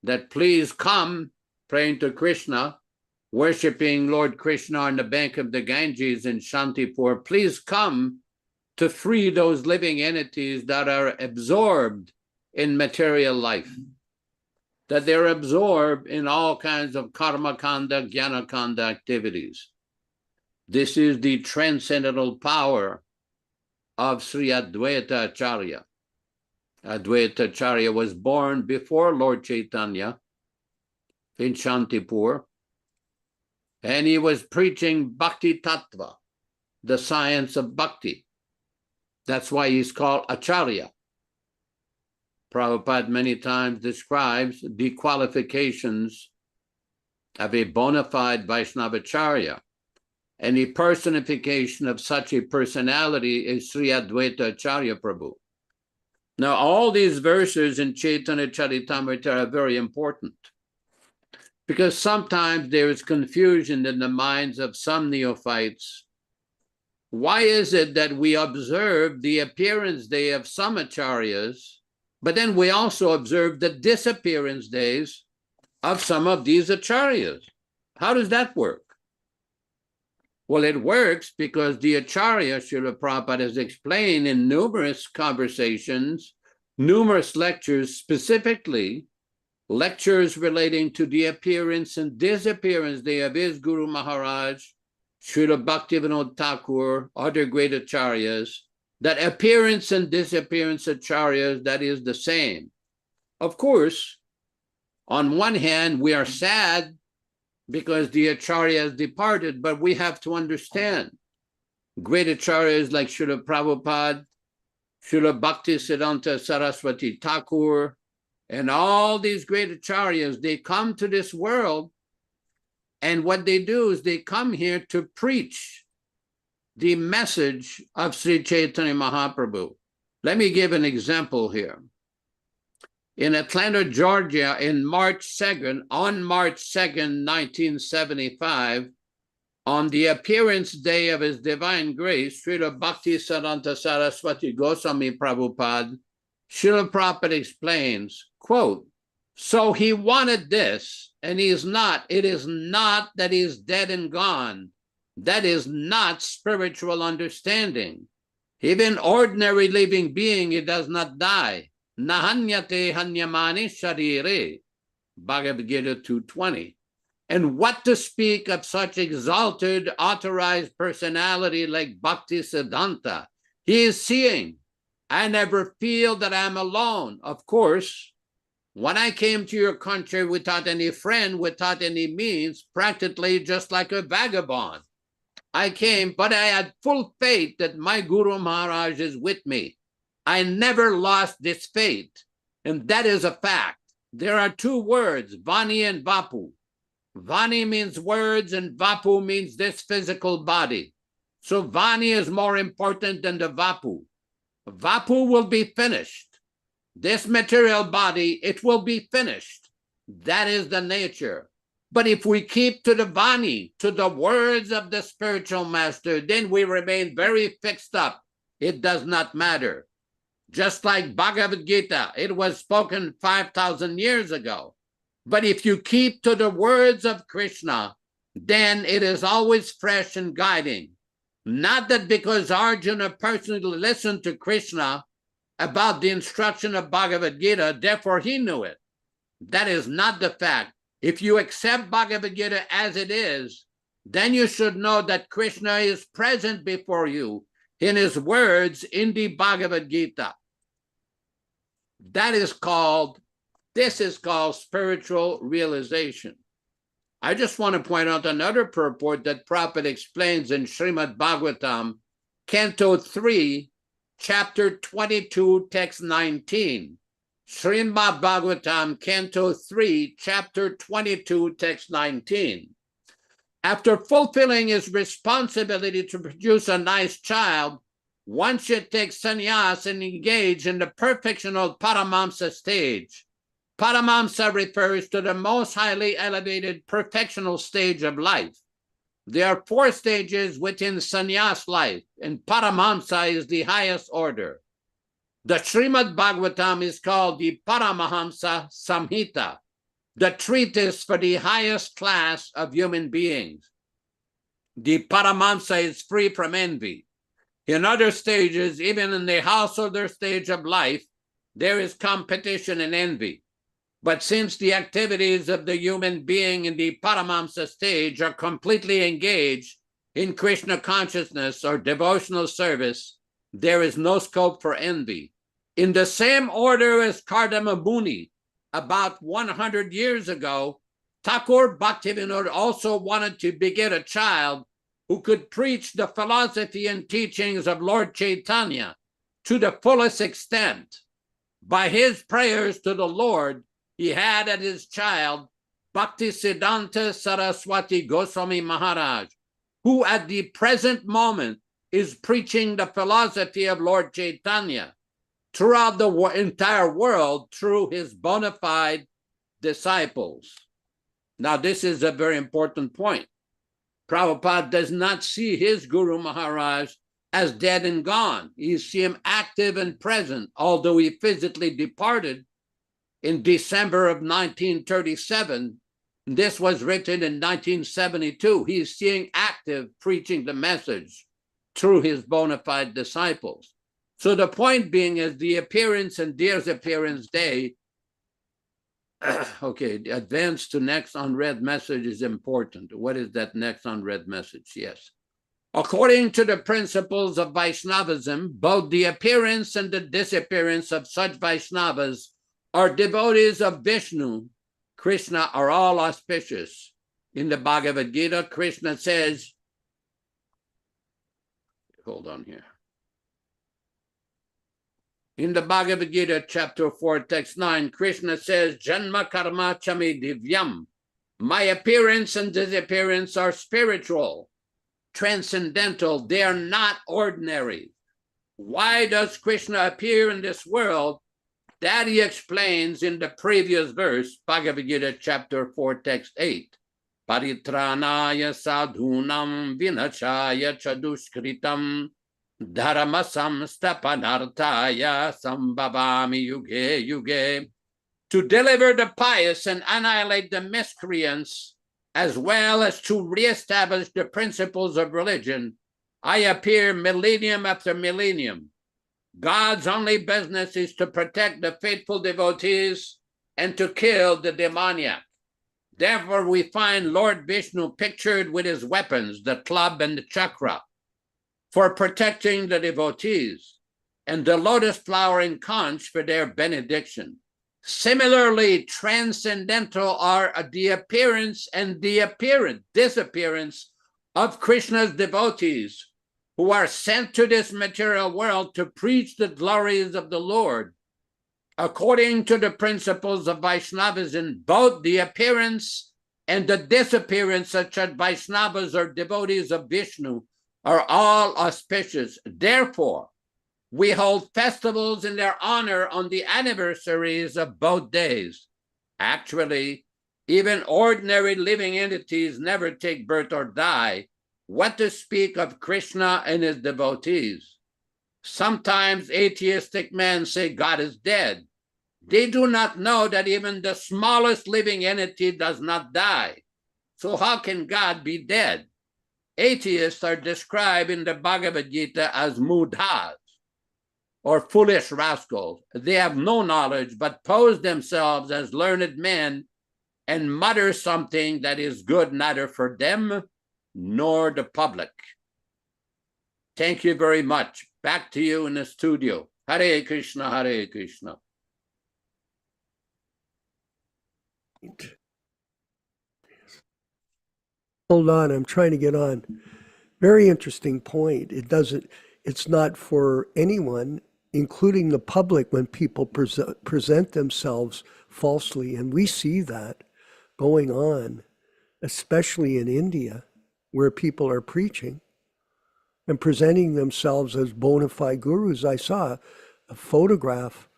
that please come, praying to Krishna, worshiping Lord Krishna on the bank of the Ganges in Shantipur, please come to free those living entities that are absorbed in material life, that they're absorbed in all kinds of karma kanda, jnana kanda activities. This is the transcendental power of Sri Advaita Acharya. Advaita Acharya was born before Lord Chaitanya in Shantipur, and he was preaching Bhakti Tattva, the science of bhakti. That's why he's called Acharya. Prabhupada many times describes the qualifications of a bona fide Vaishnavacharya, and the personification of such a personality is Sri Advaita Acharya Prabhu. Now, all these verses in Chaitanya Charitamrita are very important because sometimes there is confusion in the minds of some neophytes. Why is it that we observe the appearance day of some acharyas, but then we also observe the disappearance days of some of these acharyas? How does that work? Well, it works because the acharya, Srila Prabhupada has explained in numerous conversations, numerous lectures, specifically lectures relating to the appearance and disappearance day of his Guru Maharaj, Srila Bhaktivinoda Thakur, other great acharyas, that appearance and disappearance acharyas, that is the same. Of course, on one hand, we are sad because the acharya has departed, but we have to understand great acharyas like Srila Prabhupada, Srila Bhaktisiddhanta Saraswati Thakur, and all these great acharyas, they come to this world, and what they do is they come here to preach the message of Sri Chaitanya Mahaprabhu. Let me give an example here. In Atlanta, Georgia, on March 2nd, 1975, on the appearance day of His Divine Grace, Srila Bhaktisiddhanta Saraswati Goswami Prabhupada, Srila Prabhupada explains, quote, so he wanted this, and he is not. It is not that he is dead and gone. That is not spiritual understanding. Even ordinary living being, it does not die. Nahanyate hanyamani sharire, Bhagavad Gita 2:20. And what to speak of such exalted, authorized personality like Bhaktisiddhanta? He is seeing, I never feel that I'm alone. Of course, when I came to your country without any friend, without any means, practically just like a vagabond, I came, but I had full faith that my Guru Maharaj is with me. I never lost this faith, and that is a fact. There are two words, Vani and Vapu. Vani means words, and Vapu means this physical body. So Vani is more important than the Vapu. Vapu will be finished. This material body, it will be finished. That is the nature. But if we keep to the Vani, to the words of the spiritual master, then we remain very fixed up. It does not matter. Just like Bhagavad Gita, it was spoken 5,000 years ago. But if you keep to the words of Krishna, then it is always fresh and guiding. Not that because Arjuna personally listened to Krishna about the instruction of Bhagavad Gita, therefore he knew it. That is not the fact. If you accept Bhagavad Gita as it is, then you should know that Krishna is present before you in his words in the Bhagavad Gita. This is called spiritual realization. I just want to point out another purport that Prabhupada explains in Srimad Bhagavatam, Canto 3, Chapter 22, Text 19. Srimad Bhagavatam, Canto 3, Chapter 22, Text 19. After fulfilling his responsibility to produce a nice child, one should take sannyas and engage in the perfectional Paramamsa stage. Paramamsa refers to the most highly elevated perfectional stage of life. There are 4 stages within sannyas life, and Paramamsa is the highest order. The Srimad Bhagavatam is called the Paramahamsa Samhita, the treatise for the highest class of human beings. The Paramahamsa is free from envy. In other stages, even in the householder stage of life, there is competition and envy. But since the activities of the human being in the Paramahamsa stage are completely engaged in Krishna consciousness or devotional service, there is no scope for envy. In the same order as Kardama Muni, about 100 years ago, Thakur Bhaktivinoda also wanted to beget a child who could preach the philosophy and teachings of Lord Chaitanya to the fullest extent. By his prayers to the Lord, he had as his child Bhaktisiddhanta Saraswati Goswami Maharaj, who at the present moment is preaching the philosophy of Lord Chaitanya throughout the entire world through his bona fide disciples. Now, this is a very important point. Prabhupada does not see his Guru Maharaj as dead and gone. He sees him active and present, although he physically departed in December of 1937. This was written in 1972. He is seeing active, preaching the message through his bona fide disciples. So the point being is the appearance and Deer's appearance day. Okay, the advance to next unread message is important. What is that next unread message? Yes. According to the principles of Vaishnavism, both the appearance and the disappearance of such Vaishnavas or devotees of Vishnu, Krishna, are all auspicious. In the Bhagavad Gita, Krishna says, hold on here. In the Bhagavad Gita, chapter 4, text 9, Krishna says, Janma karma chami divyam. My appearance and disappearance are spiritual, transcendental. They are not ordinary. Why does Krishna appear in this world? That he explains in the previous verse, Bhagavad Gita, chapter 4, text 8. Paritranaya sadhunam vinachaya chadushkritam dharmasam stapanartaya sambhavami yuge yuge. To deliver the pious and annihilate the miscreants, as well as to reestablish the principles of religion, I appear millennium after millennium. God's only business is to protect the faithful devotees and to kill the demoniac. Therefore, we find Lord Vishnu pictured with his weapons, the club and the chakra, for protecting the devotees, and the lotus flower in conch for their benediction. Similarly, transcendental are the appearance and the disappearance of Krishna's devotees, who are sent to this material world to preach the glories of the Lord. According to the principles of Vaishnavism, both the appearance and the disappearance of such Vaishnavas or devotees of Vishnu are all auspicious. Therefore, we hold festivals in their honor on the anniversaries of both days. Actually, even ordinary living entities never take birth or die. What to speak of Krishna and his devotees? Sometimes atheistic men say God is dead. They do not know that even the smallest living entity does not die. So how can God be dead? Atheists are described in the Bhagavad Gita as mudhas, or foolish rascals. They have no knowledge, but pose themselves as learned men and mutter something that is good neither for them nor the public. Thank you very much. Back to you in the studio. Hare Krishna, Hare Krishna. Hold on, I'm trying to get on. Very interesting point. It's not for anyone, including the public, when people present themselves falsely. And we see that going on, especially in India, where people are preaching and presenting themselves as bona fide gurus. I saw a photograph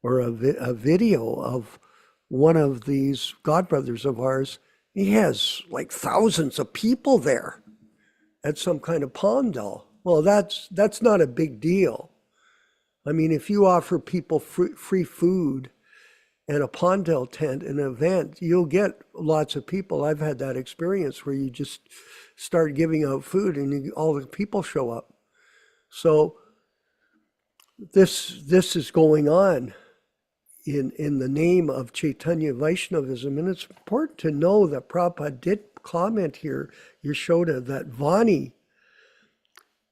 or a video of one of these godbrothers of ours. He has like thousands of people there at some kind of pandal. Well, that's not a big deal. I mean, if you offer people free food and a pandal tent, an event, you'll get lots of people. I've had that experience where you just start giving out food and all the people show up. So this is going on in the name of Chaitanya Vaishnavism. And it's important to know that Prabhupada did comment here, Yashoda, that Vani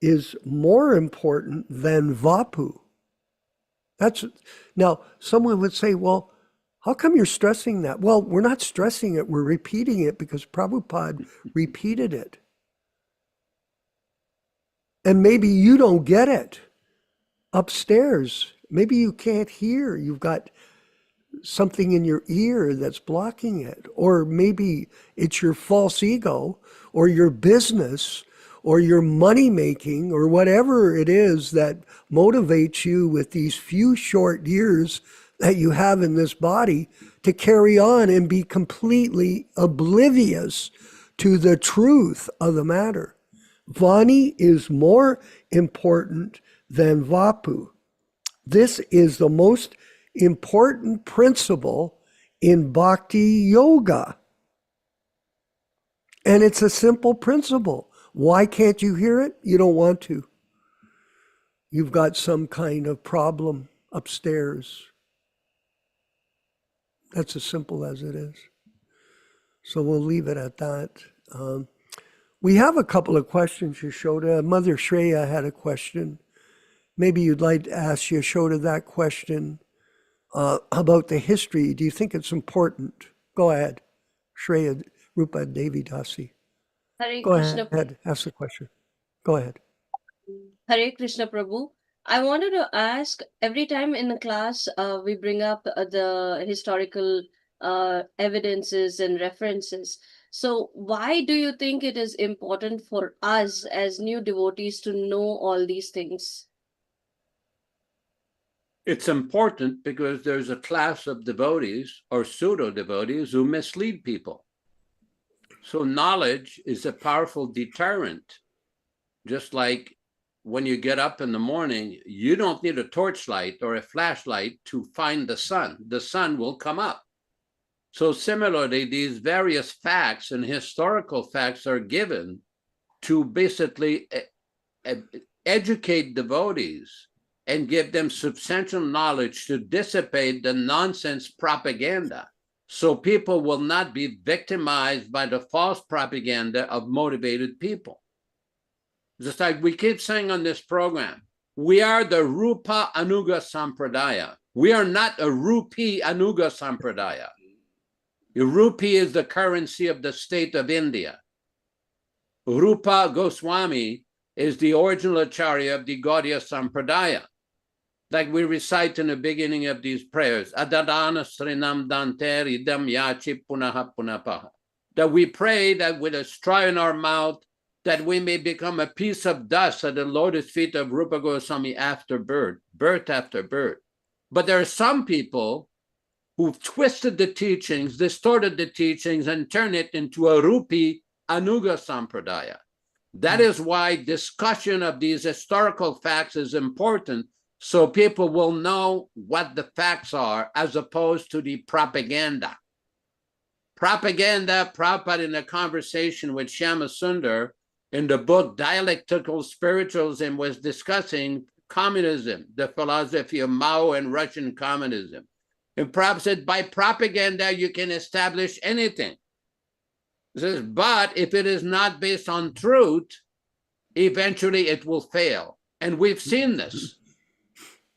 is more important than Vapu. Now, someone would say, well, how come you're stressing that? Well, we're not stressing it, we're repeating it because Prabhupada repeated it. And maybe you don't get it upstairs. Maybe you can't hear. You've got something in your ear that's blocking it. Or maybe it's your false ego or your business or your money making or whatever it is that motivates you with these few short years that you have in this body to carry on and be completely oblivious to the truth of the matter. Vani is more important than Vapu. This is the most important principle in Bhakti Yoga. And it's a simple principle. Why can't you hear it? You don't want to. You've got some kind of problem upstairs. That's as simple as it is. So we'll leave it at that. We have a couple of questions, Yashoda. Mother Shreya had a question. Maybe you'd like to ask Yashoda that question about the history. Do you think it's important? Go ahead. Shreya Rupa Devi Dasi. Hare Go Krishna, ahead. Ask the question. Go ahead. Hare Krishna Prabhu. I wanted to ask, every time in the class we bring up the historical evidences and references. So why do you think it is important for us as new devotees to know all these things? It's important because there's a class of devotees or pseudo-devotees who mislead people. So knowledge is a powerful deterrent. Just like when you get up in the morning, you don't need a torchlight or a flashlight to find the sun. The sun will come up. So similarly, these various facts and historical facts are given to basically educate devotees and give them substantial knowledge to dissipate the nonsense propaganda, so people will not be victimized by the false propaganda of motivated people. Just like we keep saying on this program, we are the Rupa Anuga Sampradaya. We are not a Rupi Anuga Sampradaya. Rupee is the currency of the state of India. Rupa Goswami is the original acharya of the Gaudiya Sampradaya. Like we recite in the beginning of these prayers, Adadana Srinam Danter Idam Yachi Punaha Punapaha. That we pray that with a straw in our mouth, that we may become a piece of dust at the lotus feet of Rupa Goswami after birth after birth. But there are some people who've twisted the teachings, distorted the teachings, and turned it into a Rupi Anuga Sampradaya. That is why discussion of these historical facts is important, so people will know what the facts are as opposed to the propaganda. Propaganda, Prabhupada in a conversation with Shama Sundar in the book Dialectical Spiritualism was discussing communism, the philosophy of Mao and Russian communism. And Prabhupada said, by propaganda, you can establish anything. He says, but if it is not based on truth, eventually it will fail. And we've seen this.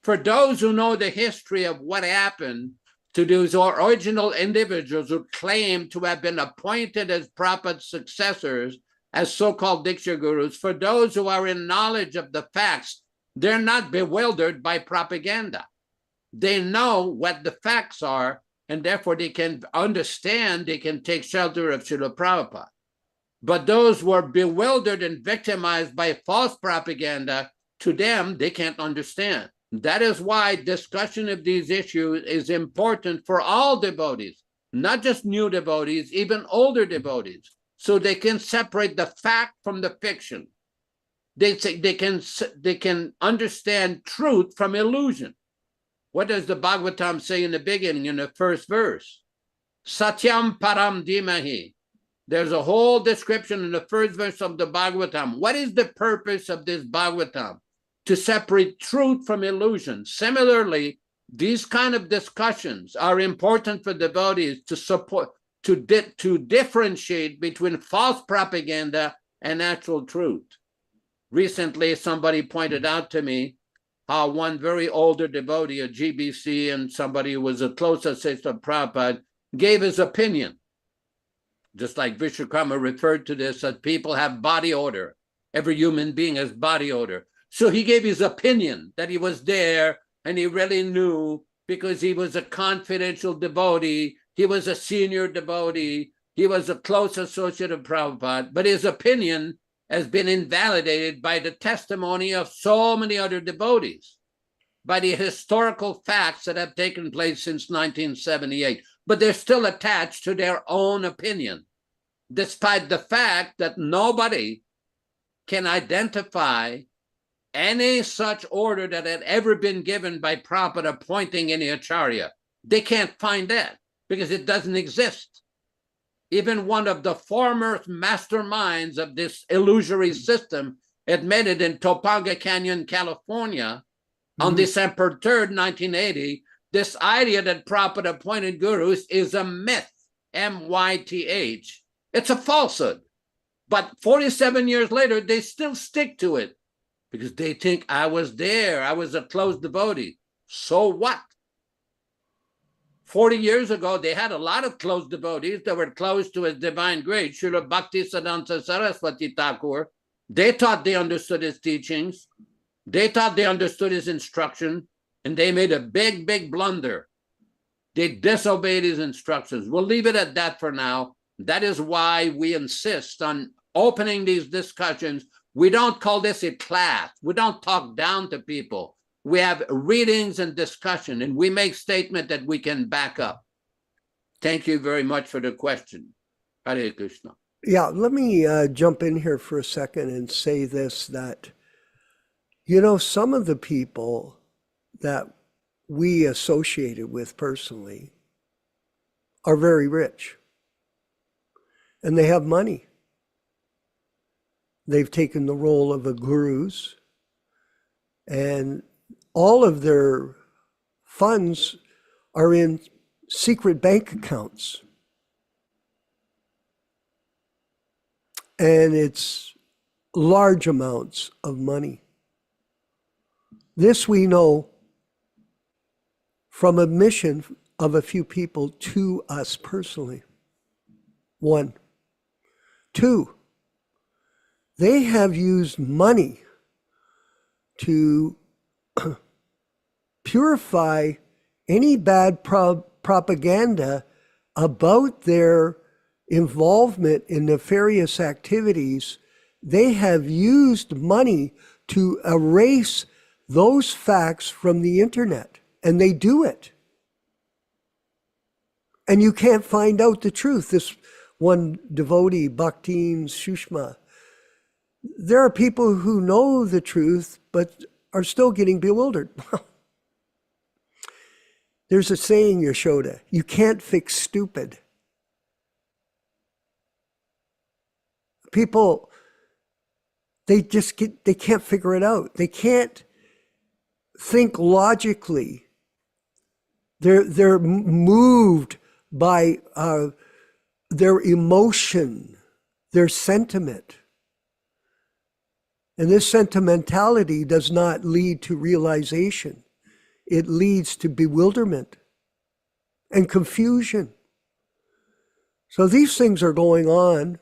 For those who know the history of what happened to those original individuals who claim to have been appointed as Prabhupada's successors, as so-called Diksha Gurus, for those who are in knowledge of the facts, they're not bewildered by propaganda. They know what the facts are, and therefore they can understand, they can take shelter of Srila Prabhupada. But those who are bewildered and victimized by false propaganda, to them, they can't understand. That is why discussion of these issues is important for all devotees, not just new devotees, even older devotees, so they can separate the fact from the fiction. They can understand truth from illusion. What does the Bhagavatam say in the beginning, in the first verse? Satyam param dhimahi. There's a whole description in the first verse of the Bhagavatam. What is the purpose of this Bhagavatam? To separate truth from illusion. Similarly, these kind of discussions are important for devotees to support, to differentiate between false propaganda and actual truth. Recently, somebody pointed out to me how one very older devotee, a GBC, and somebody who was a close associate of Prabhupada, gave his opinion. Just like Vishwakarma referred to this, that people have body odor. Every human being has body odor. So he gave his opinion that he was there and he really knew because he was a confidential devotee, he was a senior devotee, he was a close associate of Prabhupada, but his opinion has been invalidated by the testimony of so many other devotees, by the historical facts that have taken place since 1978. But they're still attached to their own opinion, despite the fact that nobody can identify any such order that had ever been given by Prabhupada appointing any acharya. They can't find that because it doesn't exist. Even one of the foremost masterminds of this illusory system admitted in Topanga Canyon, California, on December 3rd, 1980, this idea that Prabhupada appointed gurus is a myth, M-Y-T-H. It's a falsehood. But 47 years later, they still stick to it because they think I was there. I was a close devotee. So what? 40 years ago, they had a lot of close devotees that were close to his divine grace. Srila Bhaktisiddhanta Saraswati Thakur, they thought they understood his teachings. They thought they understood his instruction, and they made a big, big blunder. They disobeyed his instructions. We'll leave it at that for now. That is why we insist on opening these discussions. We don't call this a class. We don't talk down to people. We have readings and discussion, and we make statement that we can back up. Thank you very much for the question. Hare Krishna. Yeah, let me jump in here for a second and say this, that, you know, some of the people that we associated with personally are very rich and they have money. They've taken the role of a gurus, and all of their funds are in secret bank accounts. And it's large amounts of money. This we know from admission of a few people to us personally. 1. 2, they have used money to purify any bad propaganda about their involvement in nefarious activities. They have used money to erase those facts from the internet, and they do it. And you can't find out the truth. This one devotee, Bhaktin Shushma, there are people who know the truth, but are still getting bewildered. There's a saying, Yashoda, you can't fix stupid. People, they can't figure it out. They can't think logically. They're moved by their emotion, their sentiment. And this sentimentality does not lead to realization. It leads to bewilderment and confusion. So these things are going on.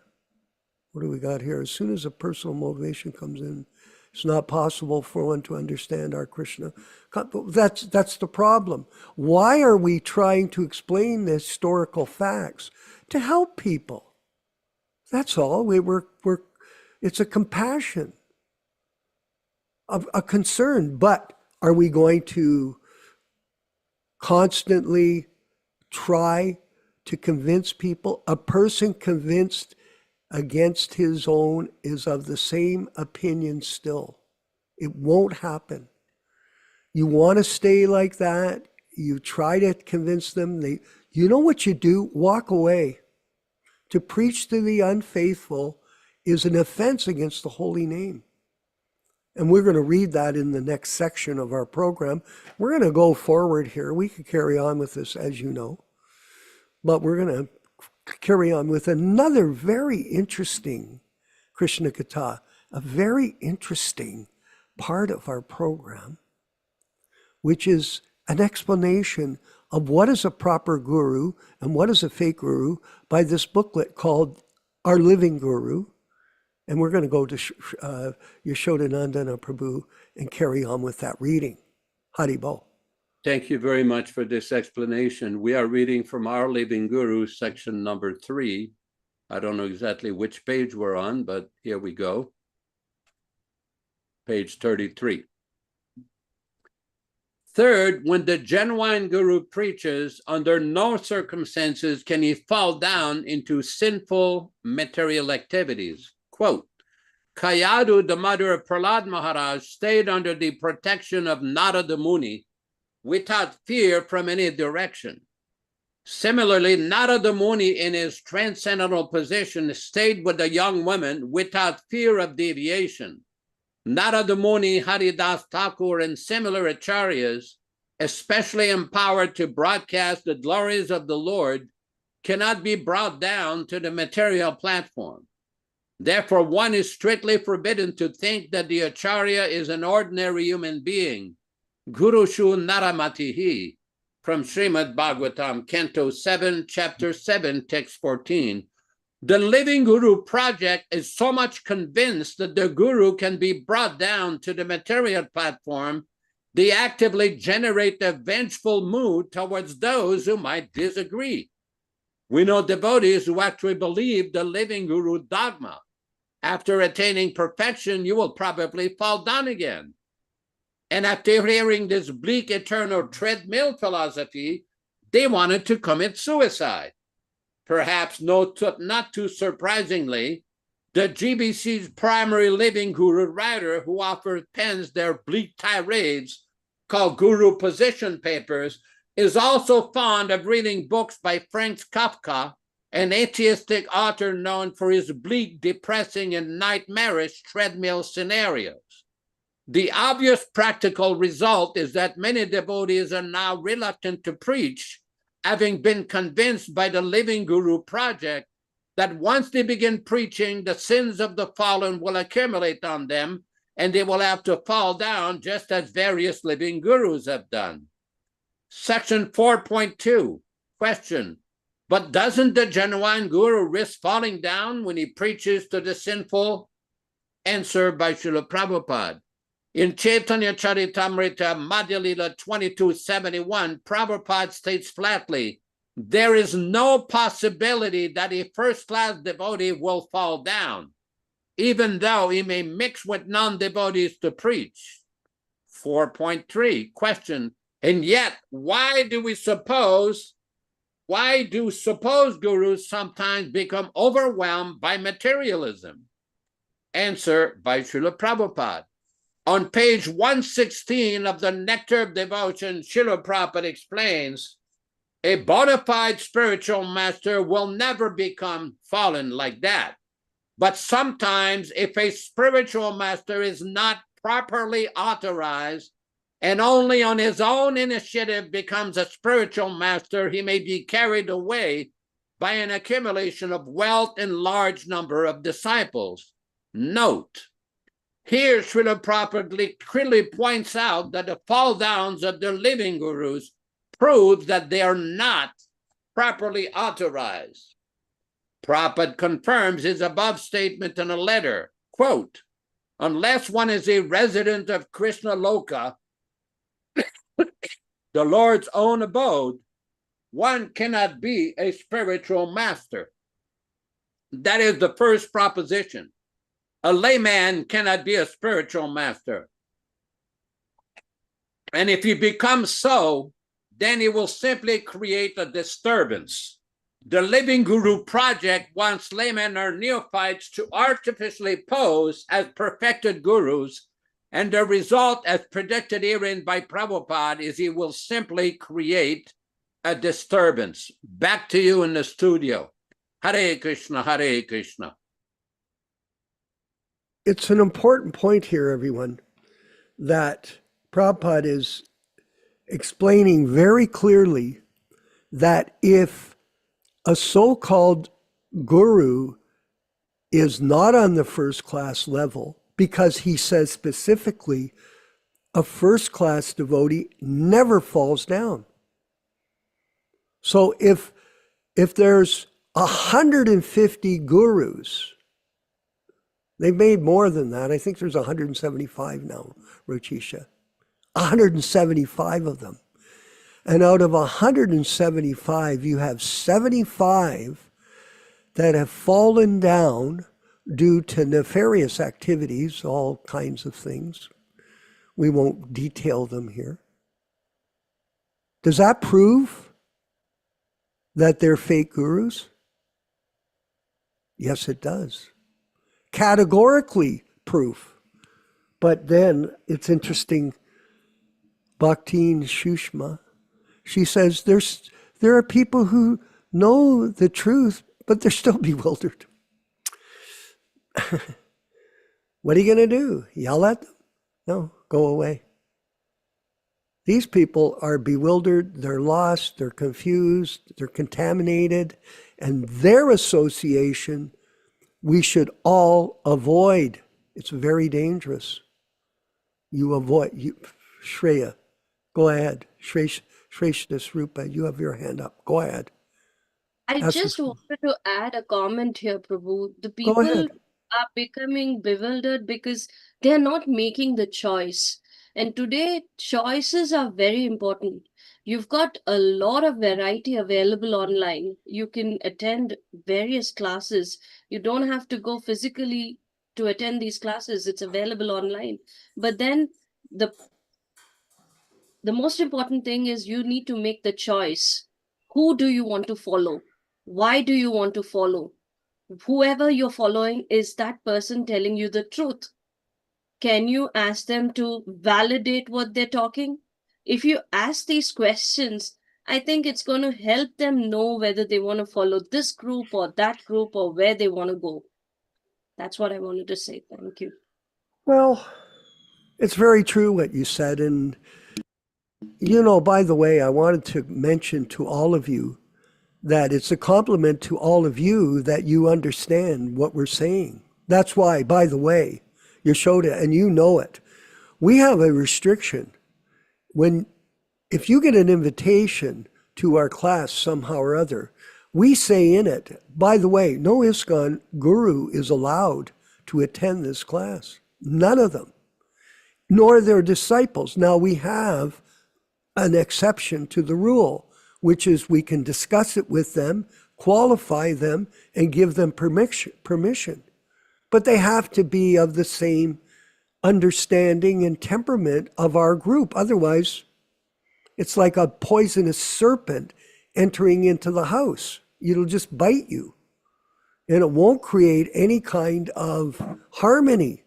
What do we got here? As soon as a personal motivation comes in, it's not possible for one to understand our Krishna. That's the problem. Why are we trying to explain the historical facts? To help people. That's all. It's a compassion, a concern. But are we going to constantly try to convince people? A person convinced against his own is of the same opinion still. It won't happen. You want to stay like that, you try to convince them, you know what you do? Walk away. To preach to the unfaithful is an offense against the holy name. And we're going to read that in the next section of our program. We're going to go forward here. We could carry on with this, as you know. But we're going to carry on with another very interesting Krishna Katha, a very interesting part of our program, which is an explanation of what is a proper guru and what is a fake guru by this booklet called Our Living Guru. And we're going to go to Yashodanandana Prabhu and carry on with that reading. Haribol. Thank you very much for this explanation. We are reading from Our Living Guru, section number 3. I don't know exactly which page we're on, but here we go. Page 33. Third, when the genuine guru preaches, under no circumstances can he fall down into sinful material activities. Quote, Kayadu, the mother of Prahlad Maharaj, stayed under the protection of Narada Muni without fear from any direction. Similarly, Narada Muni in his transcendental position stayed with the young woman without fear of deviation. Narada Muni, Haridas Thakur, and similar acharyas, especially empowered to broadcast the glories of the Lord, cannot be brought down to the material platform. Therefore, one is strictly forbidden to think that the Acharya is an ordinary human being. Guru Shu Naramatihi, from Srimad Bhagavatam, Canto 7, Chapter 7, Text 14. The Living Guru project is so much convinced that the Guru can be brought down to the material platform, they actively generate a vengeful mood towards those who might disagree. We know devotees who actually believe the Living Guru dogma. After attaining perfection, you will probably fall down again. And after hearing this bleak eternal treadmill philosophy, they wanted to commit suicide. Perhaps not too surprisingly, the GBC's primary Living Guru writer who often pens their bleak tirades called Guru Position Papers is also fond of reading books by Franz Kafka, an atheistic author known for his bleak, depressing, and nightmarish treadmill scenarios. The obvious practical result is that many devotees are now reluctant to preach, having been convinced by the Living Guru project that once they begin preaching, the sins of the fallen will accumulate on them, and they will have to fall down just as various living gurus have done. Section 4.2, question. But doesn't the genuine guru risk falling down when he preaches to the sinful? Answer by Srila Prabhupada. In Chaitanya Charitamrita Madhya Lila 2271, Prabhupada states flatly, there is no possibility that a first-class devotee will fall down, even though he may mix with non-devotees to preach. 4.3, question. And yet, why do supposed gurus sometimes become overwhelmed by materialism? Answer by Srila Prabhupada. On page 116 of the Nectar of Devotion, Srila Prabhupada explains, a bona fide spiritual master will never become fallen like that. But sometimes if a spiritual master is not properly authorized and only on his own initiative becomes a spiritual master, he may be carried away by an accumulation of wealth and large number of disciples. Note, here Srila Prabhupada clearly points out that the fall downs of the living gurus proves that they are not properly authorized. Prabhupada confirms his above statement in a letter, quote, unless one is a resident of Krishna Loka, the Lord's own abode, one cannot be a spiritual master. That is the first proposition. A layman cannot be a spiritual master. And if he becomes so, then he will simply create a disturbance. The Living Guru project wants laymen or neophytes to artificially pose as perfected gurus, and the result, as predicted herein by Prabhupada, is he will simply create a disturbance. Back to you in the studio. Hare Krishna, Hare Krishna. It's an important point here, everyone, that Prabhupada is explaining very clearly that if a so-called guru is not on the first-class level, because he says specifically, a first-class devotee never falls down. So if there's 150 gurus, they've made more than that. I think there's 175 now, Ruchisha. 175 of them. And out of 175, you have 75 that have fallen down due to nefarious activities, all kinds of things. We won't detail them here. Does that prove that they're fake gurus? Yes, it does. Categorically proof. But then it's interesting, Bhaktin Shushma, she says there are people who know the truth, but they're still bewildered. What are you going to do? Yell at them? No, go away. These people are bewildered, they're lost, they're confused, they're contaminated, and their association we should all avoid. It's very dangerous. Shreya, go ahead. Shreshna Rupa, you have your hand up. Go ahead. I Ask just us- wanted to add a comment here, Prabhu. The Go people ahead. are becoming bewildered because they are not making the choice. And today, choices are very important. You've got a lot of variety available online. You can attend various classes. You don't have to go physically to attend these classes. It's available online. But then the most important thing is you need to make the choice. Who do you want to follow? Why do you want to follow? Whoever you're following, is that person telling you the truth? Can you ask them to validate what they're talking? If you ask these questions, I think it's going to help them know whether they want to follow this group or that group or where they want to go. That's what I wanted to say. Thank you. Well, it's very true what you said. And, by the way, I wanted to mention to all of you that it's a compliment to all of you that you understand what we're saying. That's why, by the way, Yashoda, and you know it, we have a restriction. If you get an invitation to our class somehow or other, we say in it, by the way, no ISKCON guru is allowed to attend this class. None of them, nor their disciples. Now we have an exception to the rule, which is we can discuss it with them, qualify them, and give them permission. But they have to be of the same understanding and temperament of our group. Otherwise, it's like a poisonous serpent entering into the house. It'll just bite you, and it won't create any kind of harmony,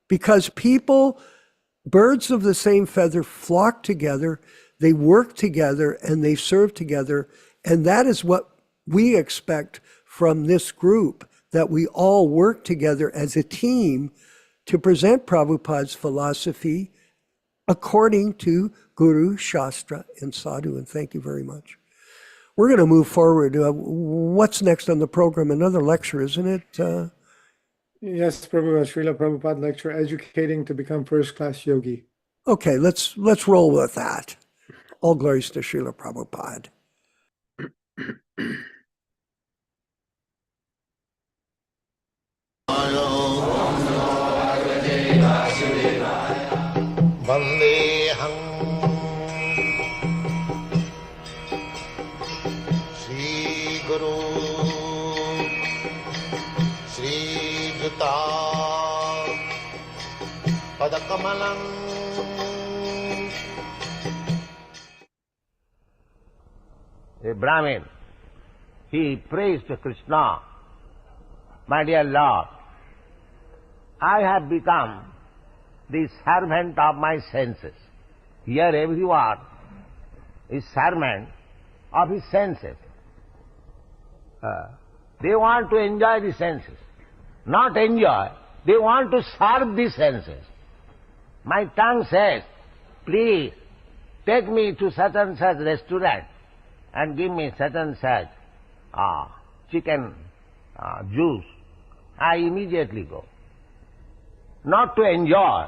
because birds of the same feather flock together, they work together, and they serve together. And that is what we expect from this group, that we all work together as a team to present Prabhupada's philosophy according to Guru, Shastra, and Sadhu. And thank you very much. We're going to move forward. What's next on the program? Another lecture, isn't it? Yes, Prabhu, Srila Prabhupada lecture, Educating to Become First-Class Yogi. Okay, let's roll with that. All glories to Srila Prabhupada. Vandeham Sri Guru Sri Juta Padakamalam. A Brahmin, he prays to Krishna, my dear Lord, I have become the servant of my senses. Here everyone is servant of his senses. They want to enjoy the senses. Not enjoy, they want to serve the senses. My tongue says, please take me to such and such restaurant and give me such and such chicken juice. I immediately go. Not to enjoy,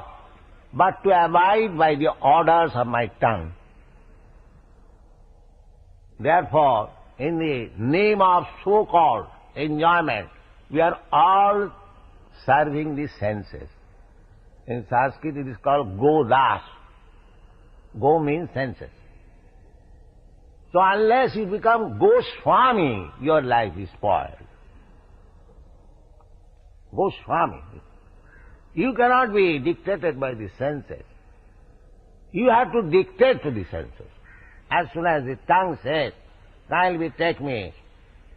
but to abide by the orders of my tongue. Therefore, in the name of so-called enjoyment, we are all serving the senses. In Sanskrit it is called Godas. Go means senses. So unless you become Goswami, your life is spoiled. Goswami. You cannot be dictated by the senses. You have to dictate to the senses. As soon as the tongue says, kindly take me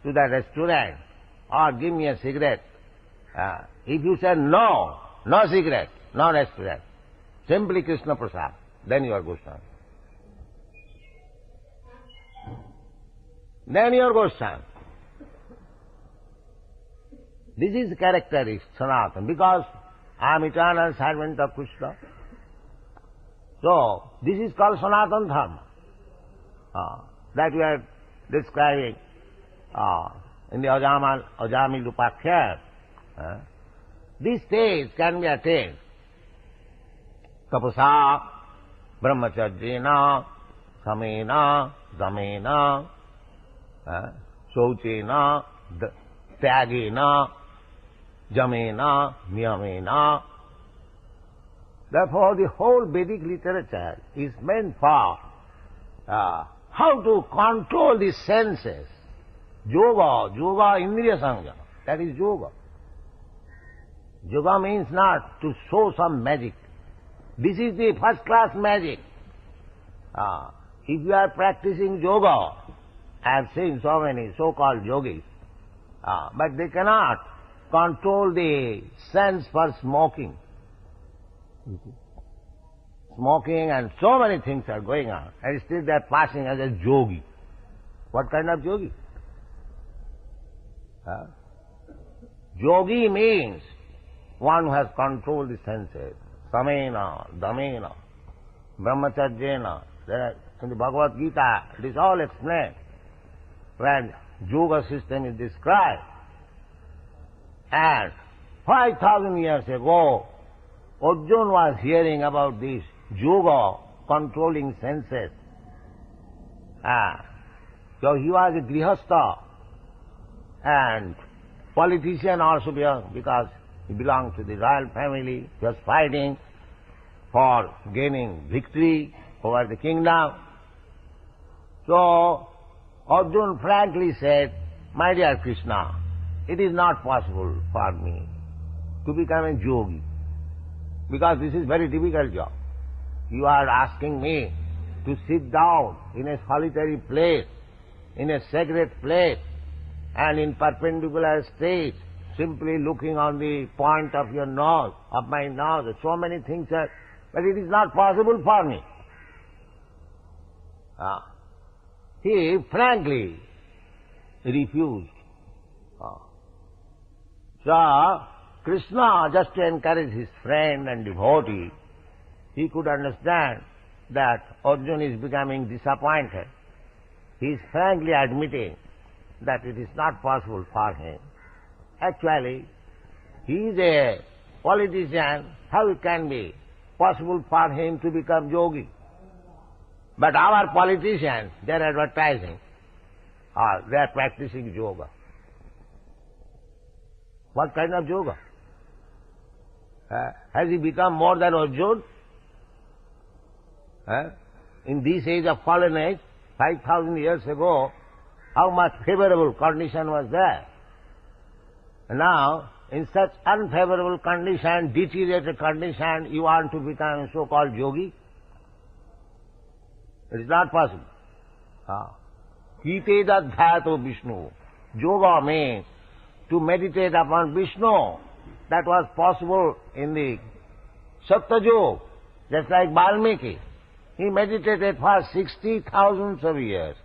to the restaurant or give me a cigarette, if you say no, no cigarette, no restaurant, simply Krishna Prasad, then you are Goswami. Then you are Goswami. This is characteristic Sanatana, because I am eternal servant of Krishna. So, this is called Sanatana Dharma. That we are describing in the Ajami Lupakhya, this stage can be attained. Tapasa, brahmacharjena, samena, zamena, shauchena, tyagena, jamena, niyamena. Therefore, the whole Vedic literature is meant for how to control the senses. Yoga, indriya sangha, that is yoga. Yoga means not to show some magic. This is the first class magic. If you are practicing yoga, I have seen so many so-called yogis, but they cannot control the sense for smoking. Smoking and so many things are going on, and still they are passing as a yogi. What kind of yogi? Yogi means one who has controlled the senses. Samena, damena, brahmacharjena. In the Bhagavad Gita, it is all explained. When yoga system is described, and 5,000 years ago, Arjuna was hearing about this yoga, controlling senses. So he was a grihastha and politician also because he belonged to the royal family. He was fighting for gaining victory over the kingdom. So Arjuna frankly said, "My dear Krishna, it is not possible for me to become a yogi, because this is very difficult job. You are asking me to sit down in a solitary place, in a sacred place, and in perpendicular state, simply looking on the point of your nose, of my nose. So many things are, but it is not possible for me." He frankly refused. So Krishna, just to encourage his friend and devotee, he could understand that Arjuna is becoming disappointed. He is frankly admitting that it is not possible for him. Actually, he is a politician. How it can be possible for him to become yogi? But our politicians, they are advertising, they are practicing yoga. What kind of yoga? Has he become more than Arjuna? In this age of fallen age, 5,000 years ago, how much favorable condition was there? And now, in such unfavorable condition, deteriorated condition, you want to become a so-called yogi? It is not possible. Kite dadhyato Vishnu. Yoga means to meditate upon Vishnu. That was possible in the Satyayuga, just like Valmiki. He meditated for 60,000 of years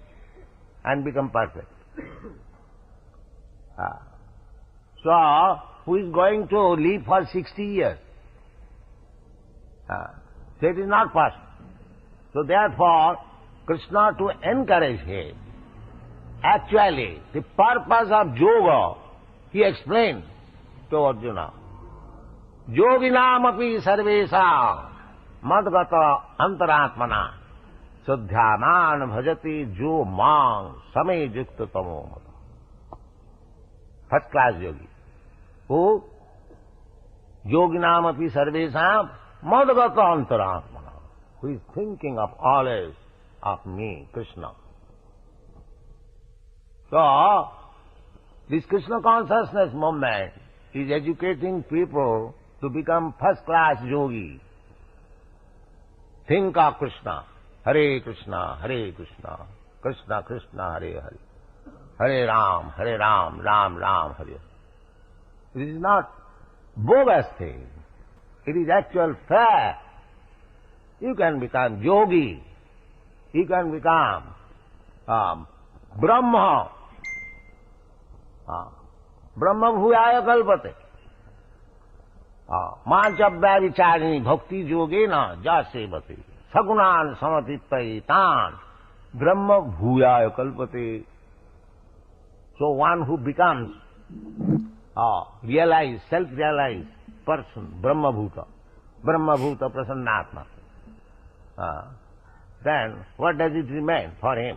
and become perfect. So, who is going to live for 60 years? So it is not possible. So therefore, Krishna, to encourage him, actually, the purpose of yoga, he explained to Arjuna. Yoginam api sarvesam madgata antaratmana suddhyaman bhajati jo mang same yukta tamo mata. First class yogi. Who? Yoginam api sarvesam madgata antaratmana. Who is thinking of always of me, Krishna. So, this Krishna consciousness movement is educating people to become first-class yogi. Think of Krishna, Hare Krishna, Hare Krishna, Krishna Krishna, Hare Hare, Hare Ram, Ram Ram, Hare. This is not bogus thing. It is actual fact. You can become yogi. You can become Brahma. Brahma bhuyaya kalpate. Mancha vicharini bhakti yogena jasevati. Sagunan samatipai tan. Brahma bhuyaya kalpate. So one who becomes a realized, self-realized person, Brahma-bhuta prasannatma, then what does it remain for him?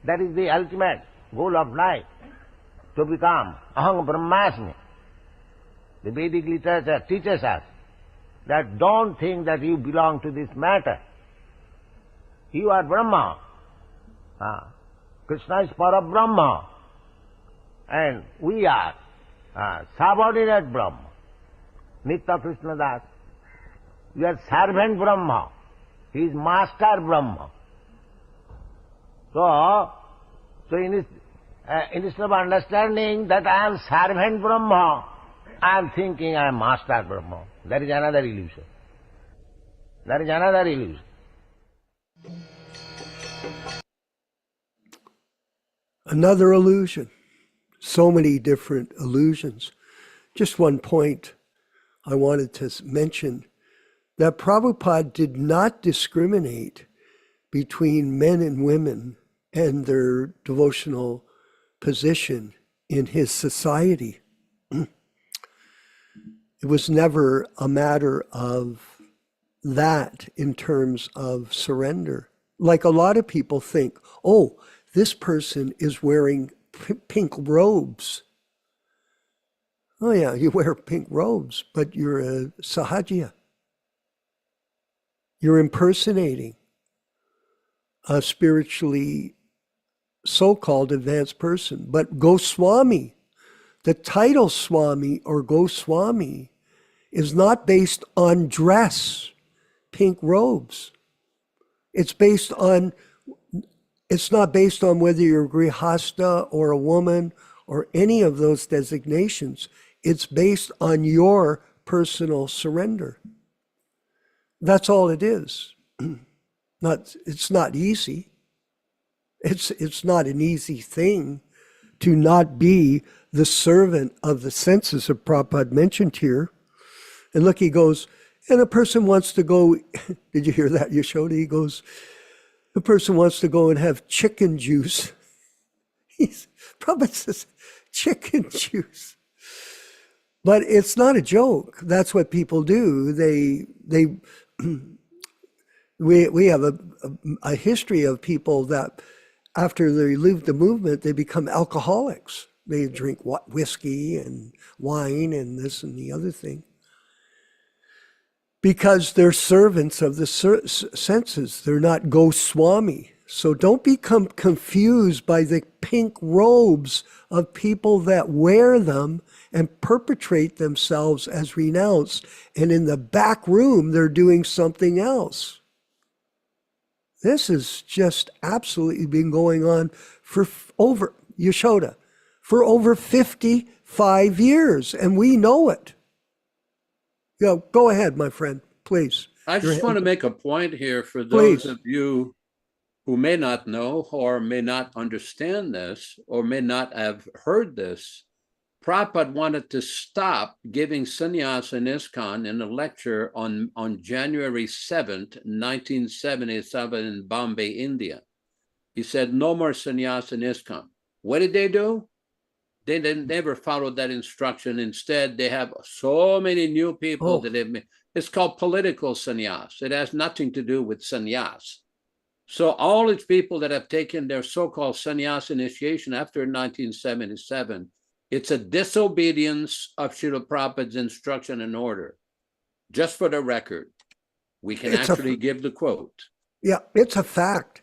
That is the ultimate goal of life, to become aham brahmasmi. The Vedic literature teaches us that don't think that you belong to this matter. You are Brahma. Krishna is Parabrahma. And we are subordinate Brahma. Nitya Krishna Das. You are servant Brahma. He is master Brahma. So instead of understanding that I am servant Brahma, I am thinking I am master Brahma. That is another illusion. That is another illusion. Another illusion. So many different illusions. Just one point I wanted to mention, that Prabhupada did not discriminate between men and women and their devotional position in his society. It was never a matter of that in terms of surrender. Like a lot of people think, oh, this person is wearing pink robes. Oh yeah, you wear pink robes, but you're a sahaja. You're impersonating a spiritually so-called advanced person. But Goswami, the title Swami or Goswami, is not based on dress, pink robes. It's not based on whether you're a grihasta or a woman or any of those designations. It's based on your personal surrender. That's all it is. It's not easy. It's not an easy thing to not be the servant of the senses of Prabhupada mentioned here. And look, he goes, and a person wants to go, did you hear that, Yashoda? He goes, a person wants to go and have chicken juice. Prabhupada says, chicken juice. But it's not a joke. That's what people do. We have a history of people that after they leave the movement, they become alcoholics. They drink whiskey and wine and this and the other thing. Because they're servants of the senses. They're not Goswami. So don't become confused by the pink robes of people that wear them and perpetrate themselves as renounced. And in the back room, they're doing something else. This has just absolutely been going on for over 55 years, and we know it. Go ahead, my friend, please. I just want to make a point here for those Please. of you who may not know or may not understand this or may not have heard this. Prabhupada wanted to stop giving sannyas in ISKCON in a lecture on January 7th, 1977 in Bombay, India. He said, no more sannyas in ISKCON. What did they do? They never followed that instruction. Instead, they have so many new people that they've made. It's called political sannyas. It has nothing to do with sannyas. So all these people that have taken their so-called sannyas initiation after 1977, it's a disobedience of Srila Prabhupada's instruction and order. Just for the record, we can actually give the quote. Yeah, it's a fact.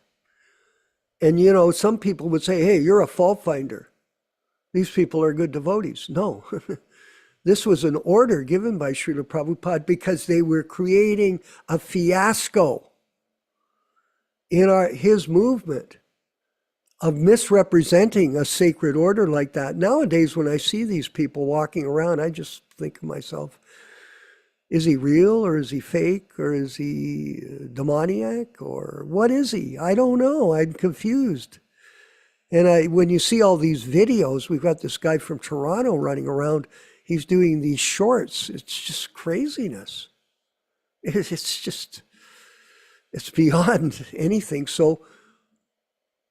And some people would say, hey, you're a fault finder. These people are good devotees. No, this was an order given by Srila Prabhupada because they were creating a fiasco in his movement of misrepresenting a sacred order like that. Nowadays, when I see these people walking around, I just think to myself, is he real or is he fake or is he demoniac or what is he? I don't know. I'm confused. And when you see all these videos, we've got this guy from Toronto running around. He's doing these shorts. It's just craziness. It's beyond anything. So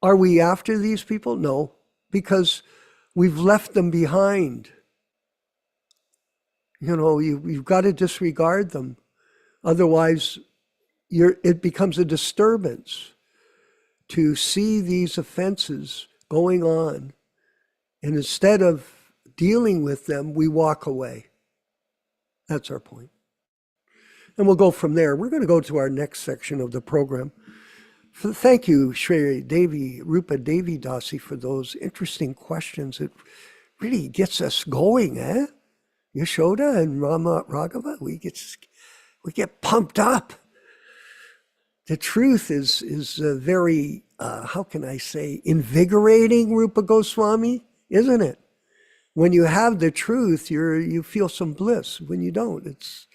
are we after these people? No, because We've left them behind. You've got to disregard them. Otherwise, it becomes a disturbance to see these offenses going on. And instead of dealing with them, we walk away. That's our point. And we'll go from there. We're going to go to our next section of the program. Thank you, Shri Devi, Rupa Devi Dasi, for those interesting questions. It really gets us going, eh? Yashoda and Rama Raghava, we get pumped up. The truth is very, how can I say, invigorating, Rupa Goswami, isn't it? When you have the truth, you feel some bliss. When you don't, it's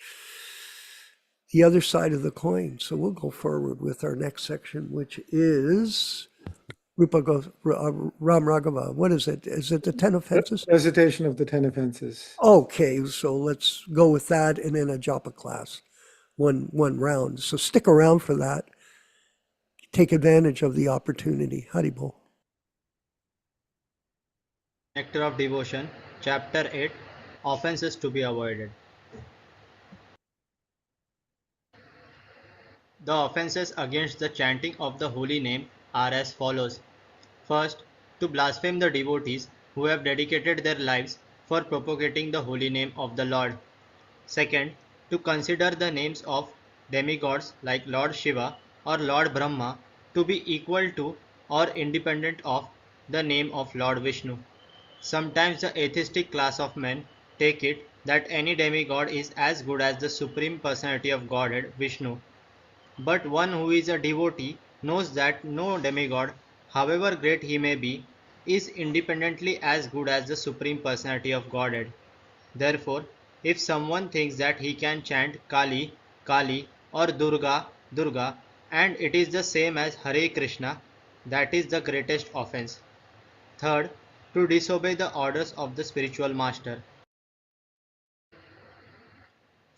the other side of the coin. So we'll go forward with our next section, which is Ram Raghava. What is it? Is it the 10 offenses? Recitation of the 10 offenses. Okay, so let's go with that, and then a japa class, one round. So stick around for that. Take advantage of the opportunity. Haribol. Nectar of Devotion, Chapter 8, Offenses to be Avoided. The offenses against the chanting of the holy name are as follows. First, to blaspheme the devotees who have dedicated their lives for propagating the holy name of the Lord. Second, to consider the names of demigods like Lord Shiva or Lord Brahma to be equal to or independent of the name of Lord Vishnu. Sometimes the atheistic class of men take it that any demigod is as good as the Supreme Personality of Godhead, Vishnu. But one who is a devotee knows that no demigod, however great he may be, is independently as good as the Supreme Personality of Godhead. Therefore, if someone thinks that he can chant Kali, Kali or Durga, Durga, and it is the same as Hare Krishna, that is the greatest offense. Third, to disobey the orders of the spiritual master.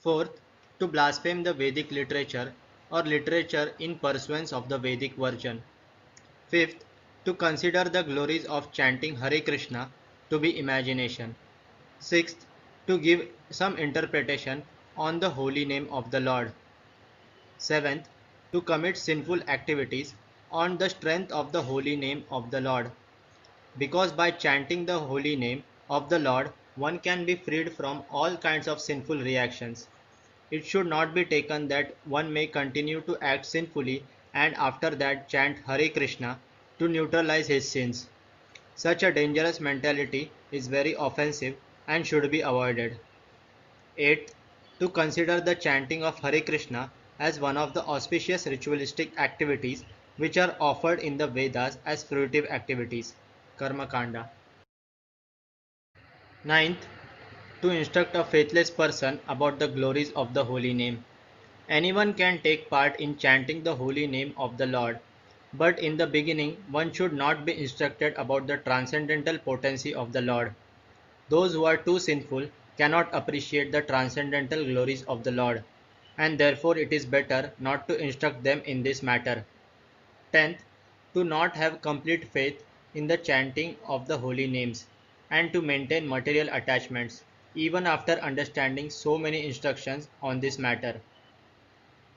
Fourth, to blaspheme the Vedic literature or literature in pursuance of the Vedic version. Fifth, to consider the glories of chanting Hare Krishna to be imagination. Sixth, to give some interpretation on the holy name of the Lord. Seventh, to commit sinful activities on the strength of the holy name of the Lord. Because by chanting the holy name of the Lord, one can be freed from all kinds of sinful reactions. It should not be taken that one may continue to act sinfully and after that chant Hare Krishna to neutralize his sins. Such a dangerous mentality is very offensive and should be avoided. 8. To consider the chanting of Hare Krishna as one of the auspicious ritualistic activities which are offered in the Vedas as fruitive activities. Karma Kanda. 9th. To instruct a faithless person about the glories of the holy name. Anyone can take part in chanting the holy name of the Lord, but in the beginning one should not be instructed about the transcendental potency of the Lord. Those who are too sinful cannot appreciate the transcendental glories of the Lord, and therefore it is better not to instruct them in this matter. 10th. To not have complete faith in the chanting of the holy names, and to maintain material attachments, even after understanding so many instructions on this matter.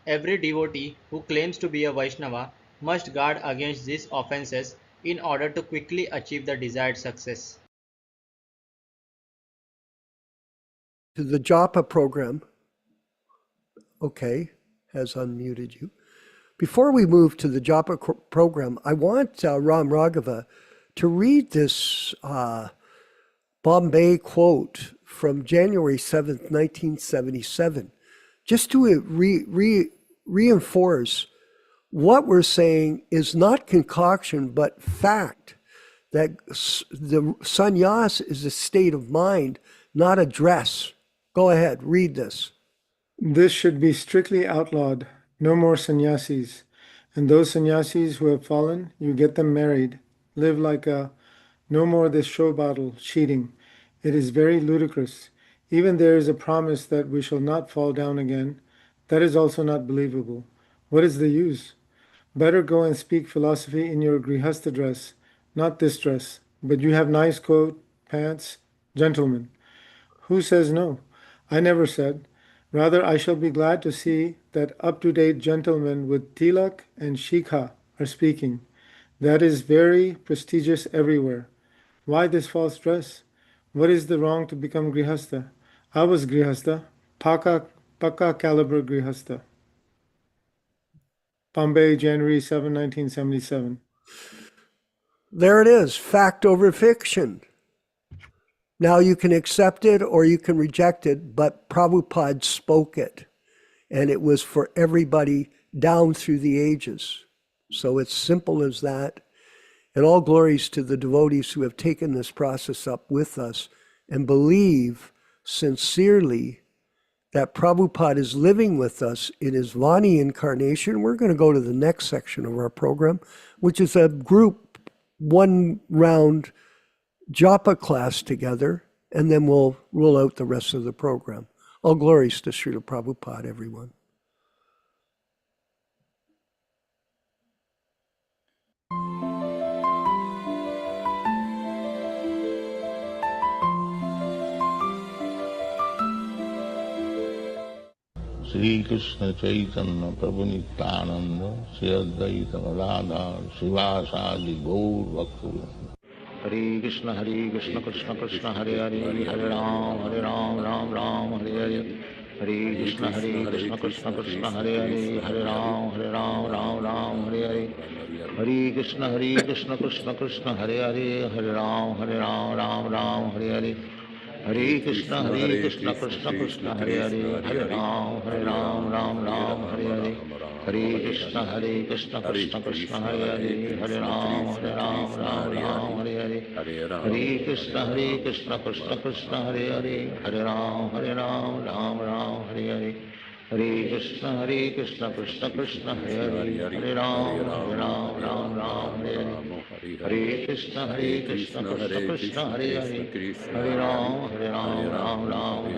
Every devotee who claims to be a Vaishnava must guard against these offenses in order to quickly achieve the desired success. To the japa program. Okay, has unmuted you. Before we move to the japa program, I want Ram Raghava to read this Bombay quote from January 7th, 1977, just to reinforce what we're saying is not concoction, but fact, that the sannyas is a state of mind, not a dress. Go ahead, read this. This should be strictly outlawed. No more sannyasis. And those sannyasis who have fallen, you get them married. Live like a no more this show bottle, cheating. It is very ludicrous. Even there is a promise that we shall not fall down again. That is also not believable. What is the use? Better go and speak philosophy in your grihastha dress, not this dress. But you have nice coat, pants, gentlemen. Who says no? I never said. Rather, I shall be glad to see that up-to-date gentlemen with tilak and shikha are speaking. That is very prestigious everywhere. Why this false dress? What is the wrong to become grihastha? I was grihastha, Paka caliber grihastha. Bombay, January 7, 1977. There it is, fact over fiction. Now you can accept it or you can reject it, but Prabhupada spoke it. And it was for everybody down through the ages. So it's simple as that. And all glories to the devotees who have taken this process up with us and believe sincerely that Prabhupada is living with us in his Vani incarnation. We're going to go to the next section of our program, which is a group one round japa class together, and then we'll roll out the rest of the program. All glories to Srila Prabhupada, everyone. Sri Krishna Chaitanya Prabhu Nityananda Sri Advaita Gadadhar Srivasadi Gaur Bhakta. Hare Krishna Krishna Krishna Hare Hare Hare Ram Ram Ram Hare Hare. Hare Krishna Krishna Krishna Hare Hare Hare Ram Ram Hare Hare. Hare Krishna Krishna Krishna Hare Hare Hare Ram Ram Hare Hare. Hare Krishna Krishna Krishna Hare Hare Hare Ram Ram Hare Hare. Hare Krishna Krishna Krishna Hare Hare Hare Ram Ram Hare Hare. Hare Krishna Krishna Krishna Hare Hare Hare Ram Ram Hare Hare. Hare Krishna Krishna Krishna Hare Hare Hare Ram Hare Hare. Hare Krishna Krishna Krishna Hare Hare Hare Ram Hare Hare. Hare Krishna Krishna Krishna Hare Hare Hare Ram Hare Hare. Hare Krishna Krishna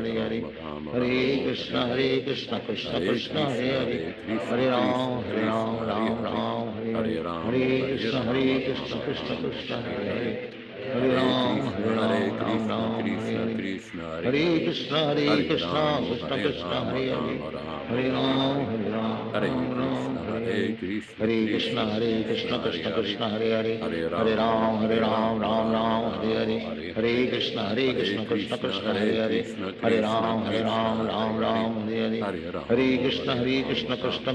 Krishna Hare Hare Hare Ram Hare Hare. Hare Krishna Krishna Krishna Hare Hare Hare Ram Hare Krishna Krishna Krishna Hare Hare Hare Ram Hare Hare. Hare Krishna Krishna Krishna Hare Hare Hare Ram Hare Hare. Hare Krishna Krishna Krishna Hare Hare Hare Ram Hare Hare. Hare Krishna Krishna Krishna Hare Hare Hare Ram Hare Hare. Hare Krishna Krishna Krishna Hare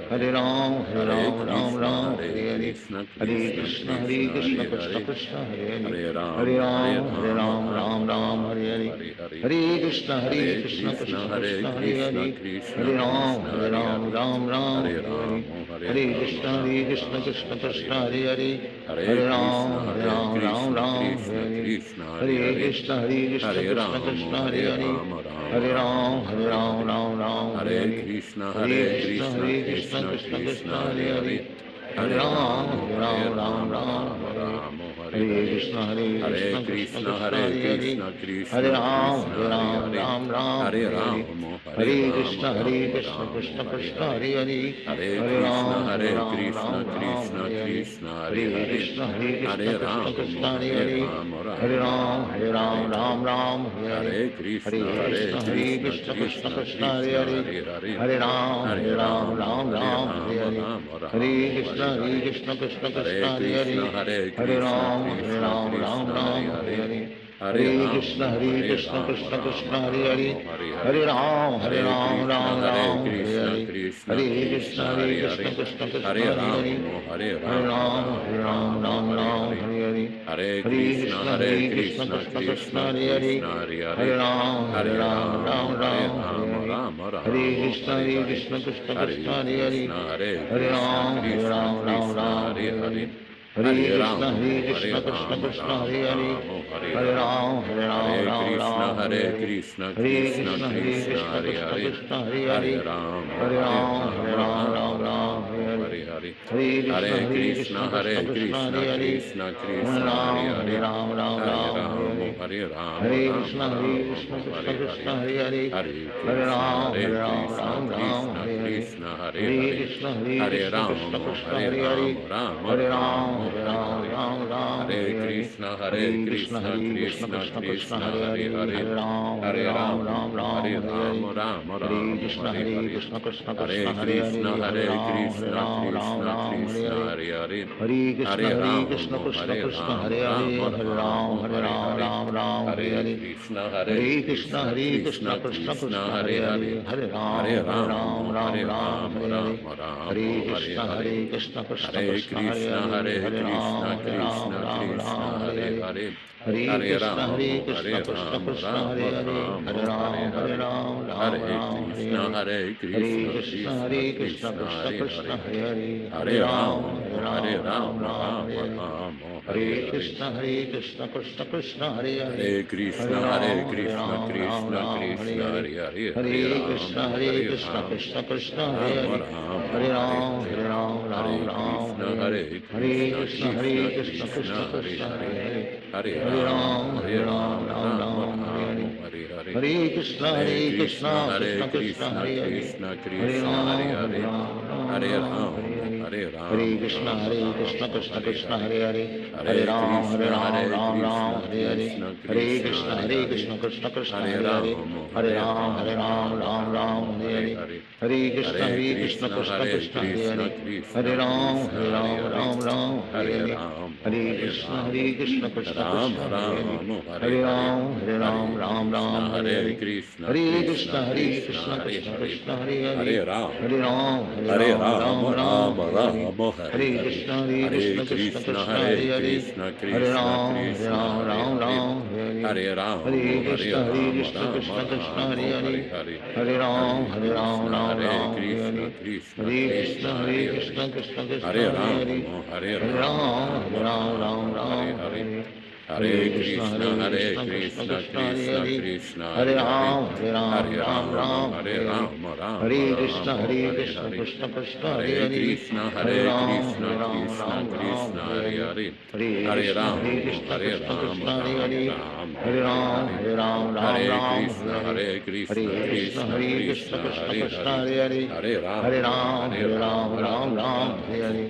Hare Hare Ram Hare Hare. Hare Krishna Krishna Krishna Hare Hare Hare Ram Hare Hare. Hare Krishna Krishna Krishna Hare Hare Hare Ram Hare Hare. Hare Krishna Krishna Krishna Hare Hare Hare Ram Hare Krishna Krishna Krishna Hare Ram Hare Hare. Hare Krishna Krishna Krishna Hare Hare Hare Ram Krishna Krishna Krishna Hare Hare Hare Ram Hare Hare. Hare Krishna Krishna Krishna Hare Hare Hare Ram Hare Hare. Hare Krishna Krishna Krishna Hare Hare Hare Ram Hare Hare. Hare Krishna Krishna Krishna Hare Hare Hare Ram Hare Hare. Hare Krishna Krishna Krishna Hare Hare Hare Ram Hare Hare. Hare Krishna Krishna Krishna Hare Hare Hare Ram Hare Hare. Hare Krishna Krishna Krishna Hare Hare Hare Ram Hare Hare. Hare Krishna Krishna Krishna Hare Hare Hare Ram Hare Krishna Krishna Krishna Hare Hare Hare Ram Hare Hare. Hare Krishna Krishna Krishna Hare Ram Hare Krishna Krishna Krishna Hare Hare Ram Krishna Krishna Hare Hare. Hare Krishna Krishna Krishna Hare Hare Hare Ram Hare Krishna, Hare Krishna, Krishna Krishna, Hare Hare, Hare Ram, Hare Ram, Ram Ram, Hare Hare, Hare Krishna, Hare Krishna, Krishna Krishna, Hare Hare, Hare Ram, Hare Ram, Ram Ram, Hare Hare, Hare Krishna, Hare Krishna, Krishna Krishna, Hare Hare, Hare Ram, Hare Ram, Ram Ram, Hare Hare, Hare Krishna, Hare Krishna, Krishna Krishna, Hare Hare, Hare Ram, Hare Ram, Ram Ram, Hare Hare, Hare Krishna, Hare Krishna, Krishna Krishna, Hare Hare, Hare Ram, Hare Ram, Ram Ram, Hare Hare, Hare Krishna, Hare Krishna, Krishna Krishna, Hare Hare, Hare Ram, Hare Ram, Ram Ram, Hare Hare, Hare Krishna, Hare Krishna, Krishna Krishna, Hare Hare, Hare Ram, Hare Ram, Ram Ram, Hare Hare, Hare Krishna, Hare Krishna, Krishna Krishna, Hare Hare, Hare Ram, Hare Ram, Ram Ram, Hare Hare, Hare Krishna, Hare Krishna, Krishna Krishna, Hare Hare, Hare Ram, Hare Ram, Ram Ram, Hare Hare, Hare Krishna, Hare Krishna, Krishna Krishna, Hare Hare, Hare Ram, Hare Ram, Ram Ram, Hare Hare, Hare Krishna, Hare Krishna, Krishna Krishna, Hare Hare, Hare Ram, Hare Ram, Ram Ram, Hare Hare, Hare Krishna, Hare Krishna, Krishna Krishna, Hare Hare, Hare Ram, Hare Ram, Ram Ram, Hare Hare, Hare Krishna, Hare Krishna, Krishna Krishna, Hare Hare, Hare Ram, Hare Ram, Ram Ram, Hare Hare, Hare Krishna, Hare Krishna, Krishna Krishna, Hare Hare, Hare Ram, Hare Ram, Ram Ram, Hare Hare, Hare Krishna, Hare Krishna, Krishna Krishna, Hare Hare, Hare Ram, Hare Ram, Ram Ram, Hare Hare, Hare Krishna, Hare Krishna, Krishna Krishna, Hare Hare, Hare Ram, Hare Ram, Ram Ram, Hare Hare, Hare Krishna, Hare Krishna, Krishna Krishna, Hare Hare, Hare Ram, Hare Ram, Ram Ram, Hare Hare, Hare Krishna, Hare Krishna, Krishna Krishna, Hare Hare, Hare Ram, Hare Ram, Ram Ram, Hare Hare,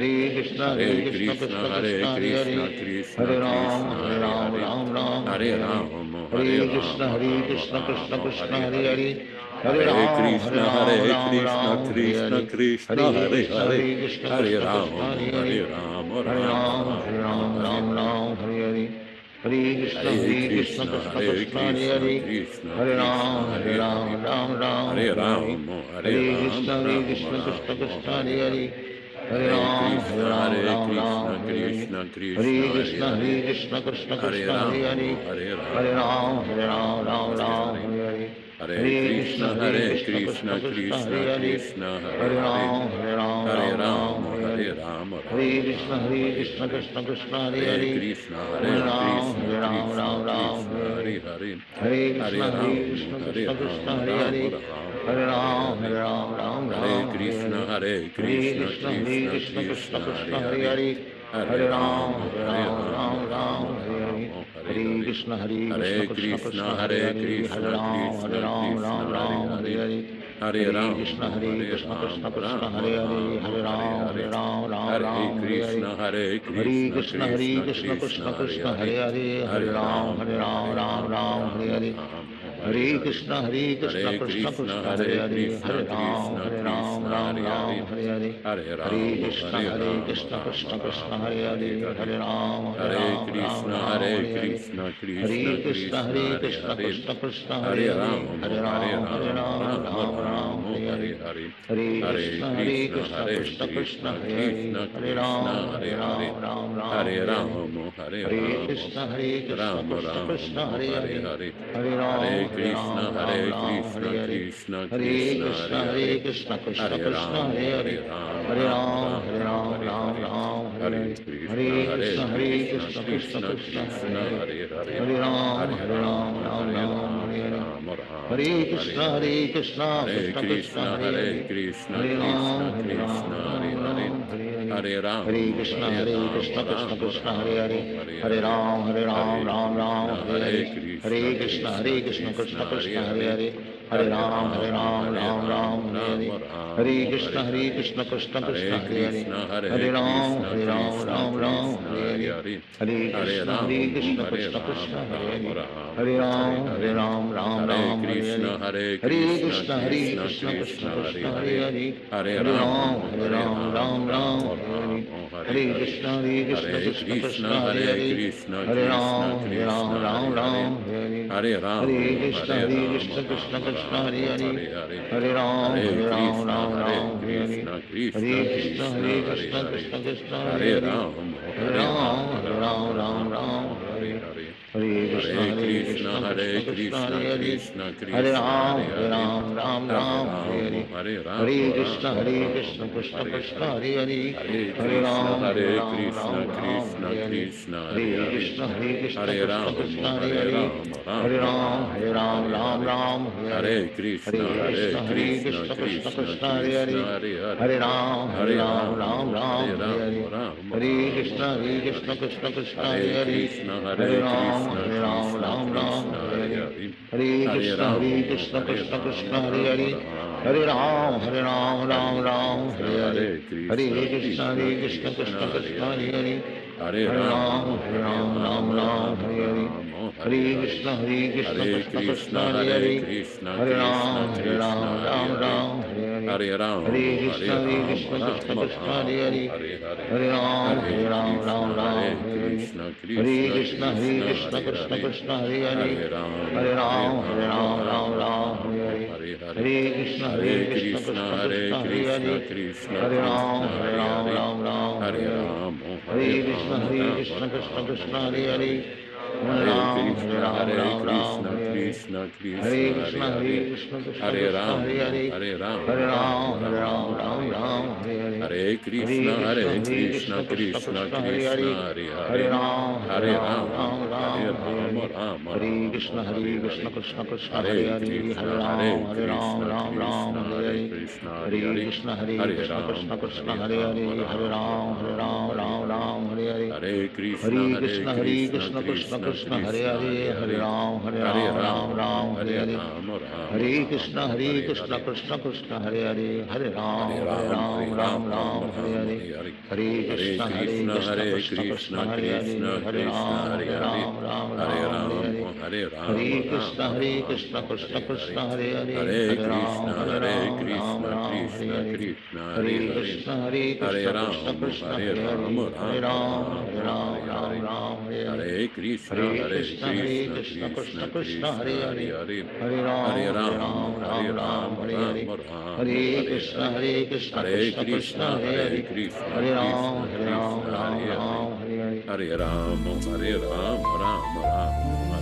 Hare Krishna, Hare Krishna, Krishna Krishna, Hare Hare, Hare Ram, Hare Ram, Ram Ram, Hare Hare, Hare Krishna, Hare Krishna, Krishna Krishna, Hare Hare, Hare Ram, Hare Ram, Ram Ram, Hare Hare, Hare Krishna, Hare Krishna, Krishna Krishna, Hare Hare, Hare Ram, Hare Ram, Ram Ram, Hare Hare, Hare Krishna, Hare Krishna, Krishna Krishna, Hare Hare, Hare Ram, Hare Ram, Ram Ram, Hare Hare, Hare Krishna, Hare Krishna, Krishna Krishna, Hare Hare, Hare Ram, Hare Ram, Ram Ram, Hare Hare, Hare Krishna, Hare Krishna, Krishna Krishna, Hare Hare, Hare Ram, Hare Ram, Ram Ram, Hare Hare, Hare Krishna, Hare Krishna, Krishna Krishna, Hare Hare, Hare Ram, Hare Ram, Ram Ram, Hare Hare, Hare Krishna, Hare Krishna, Krishna Krishna, Hare Hare, Hare Ram, Hare Ram, Ram Ram, Hare Hare, Hare Krishna, Hare Krishna, Krishna Krishna, Hare Hare, Hare Ram, Hare Ram, Ram Ram, Hare Hare, Hare Krishna, Hare Krishna, Krishna Krishna, Hare Hare, Hare Ram, Hare Ram, Ram Ram, Hare Hare, Hare Krishna, Hare Krishna, Krishna Krishna, Hare Hare, Hare Ram, Hare Ram, Ram Ram, Hare Hare, Hare Krishna, Hare Krishna, Krishna Krishna, Hare Hare, Hare Ram, Hare Ram, Ram Ram, Hare Hare, Hare Krishna, Hare Krishna, Krishna Krishna, Hare Hare, Hare Ram, Hare Ram, Ram Ram, Hare Hare, Hare Krishna, Hare Krishna, Krishna Krishna, Hare Hare, Hare Ram, Hare Ram, Ram Ram, Hare Hare. Hare Krishna, Krishna Krishna, Hare Hare. Hare Ram, Hare Ram, Ram Ram, Hare Hare. Hare Krishna, Krishna Krishna, Hare Hare. Hare Ram, Hare Ram, Ram Ram, Hare Hare. Hare Krishna, Krishna Krishna, Hare Hare. Hare Ram, Ram Ram, Hare Hare. Hare Krishna, Krishna Krishna, Hare Hare. Hare Ram, Ram Ram, Hare Hare. Hare Krishna, Krishna Krishna, Hare Hare. Hare Ram, Ram Ram, Hare Hare. Hare Krishna, Krishna Krishna, Hare Hare. Hare Ram, Ram Ram, Hare Hare. Hare Krishna, Krishna Krishna, Hare Hare. Hare Ram, Ram Ram, Hare Hare. Hare Krishna, Krishna Krishna, Hare Hare. Hare Ram, Ram Ram, Hare Hare. Hare Krishna, Krishna Krishna, Hare Hare. Hare Ram, Ram Ram, Hare Hare. Hare Krishna, Krishna Krishna, Hare Hare. Hare Ram, Ram Ram, Hare Hare. Hare Krishna, Krishna Krishna, Hare Hare. Hare Ram, Ram Ram, Hare Hare. Hare Krishna, Krishna Krishna, Hare Hare. Hare Ram, Ram Ram, Hare Hare. Hare Krishna, Krishna Krishna, Hare Hare. Hare Ram, Ram Ram, Hare Hare. Hare Krishna, Krishna Krishna, Hare Hare. Hare Ram, Ram Ram, Hare Hare. Hare Krishna, Krishna Krishna, Hare Hare. Hare Ram, Ram Ram, Hare Hare. Hare Krishna, Krishna Krishna, Hare Hare. Hare Ram, Ram Ram, Hare Hare. Hare Krishna, Krishna Krishna, Hare Hare. Hare Ram, Ram Ram, Hare Hare. Hare Krishna, Krishna Krishna, Hare Hare. Hare Ram, Ram Ram, Hare Hare. Hare Krishna, Krishna Krishna, Hare Hare. Hare Ram, Ram Ram, Hare Hare. Hare Krishna, Krishna Krishna, Hare Hare. Hare Ram, Ram Ram, Hare Hare. Hare Krishna, Krishna Krishna, Hare Hare. Hare Ram, Ram Ram, Hare Hare. Hare Krishna, Krishna Krishna, Hare Hare. Hare Ram, Ram Hare Hare. Hare Krishna, Krishna Krishna, Hare Hare. Hare Ram, Ram Hare Hare. Hare Krishna, Krishna Krishna, Hare Hare. Hare Ram, Ram Hare Hare. Hare Krishna, Krishna Krishna, Hare Hare. Hare Ram, Ram Hare Hare. Hare Krishna, Krishna Krishna, Hare Hare. Hare Ram, Ram Hare Hare. Hare Krishna, Krishna Krishna, Hare Hare. Hare Ram, Ram Hare Hare. Hare Krishna, Krishna Krishna, Hare Hare. Hare Ram, Ram Hare Hare. Hare Krishna, Krishna Krishna, Hare Hare. Hare Ram, Ram Hare Hare. Hare Ram, Ram Hare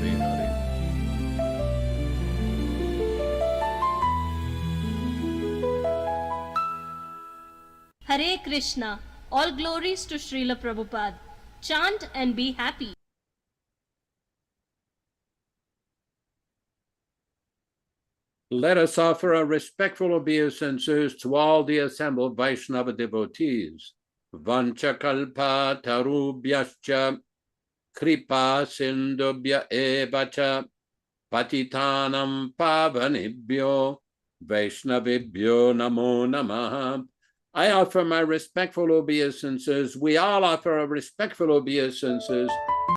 Hare. Hare Krishna. All glories to Srila Prabhupada. Chant and be happy. Let us offer our respectful obeisances to all the assembled Vaishnava devotees. Vanchakalpa tarubhyascha kripa sindubhya evacha patitanam pavanibhyo Vaishnavibhyo namo namaha. I offer my respectful obeisances. We all offer our respectful obeisances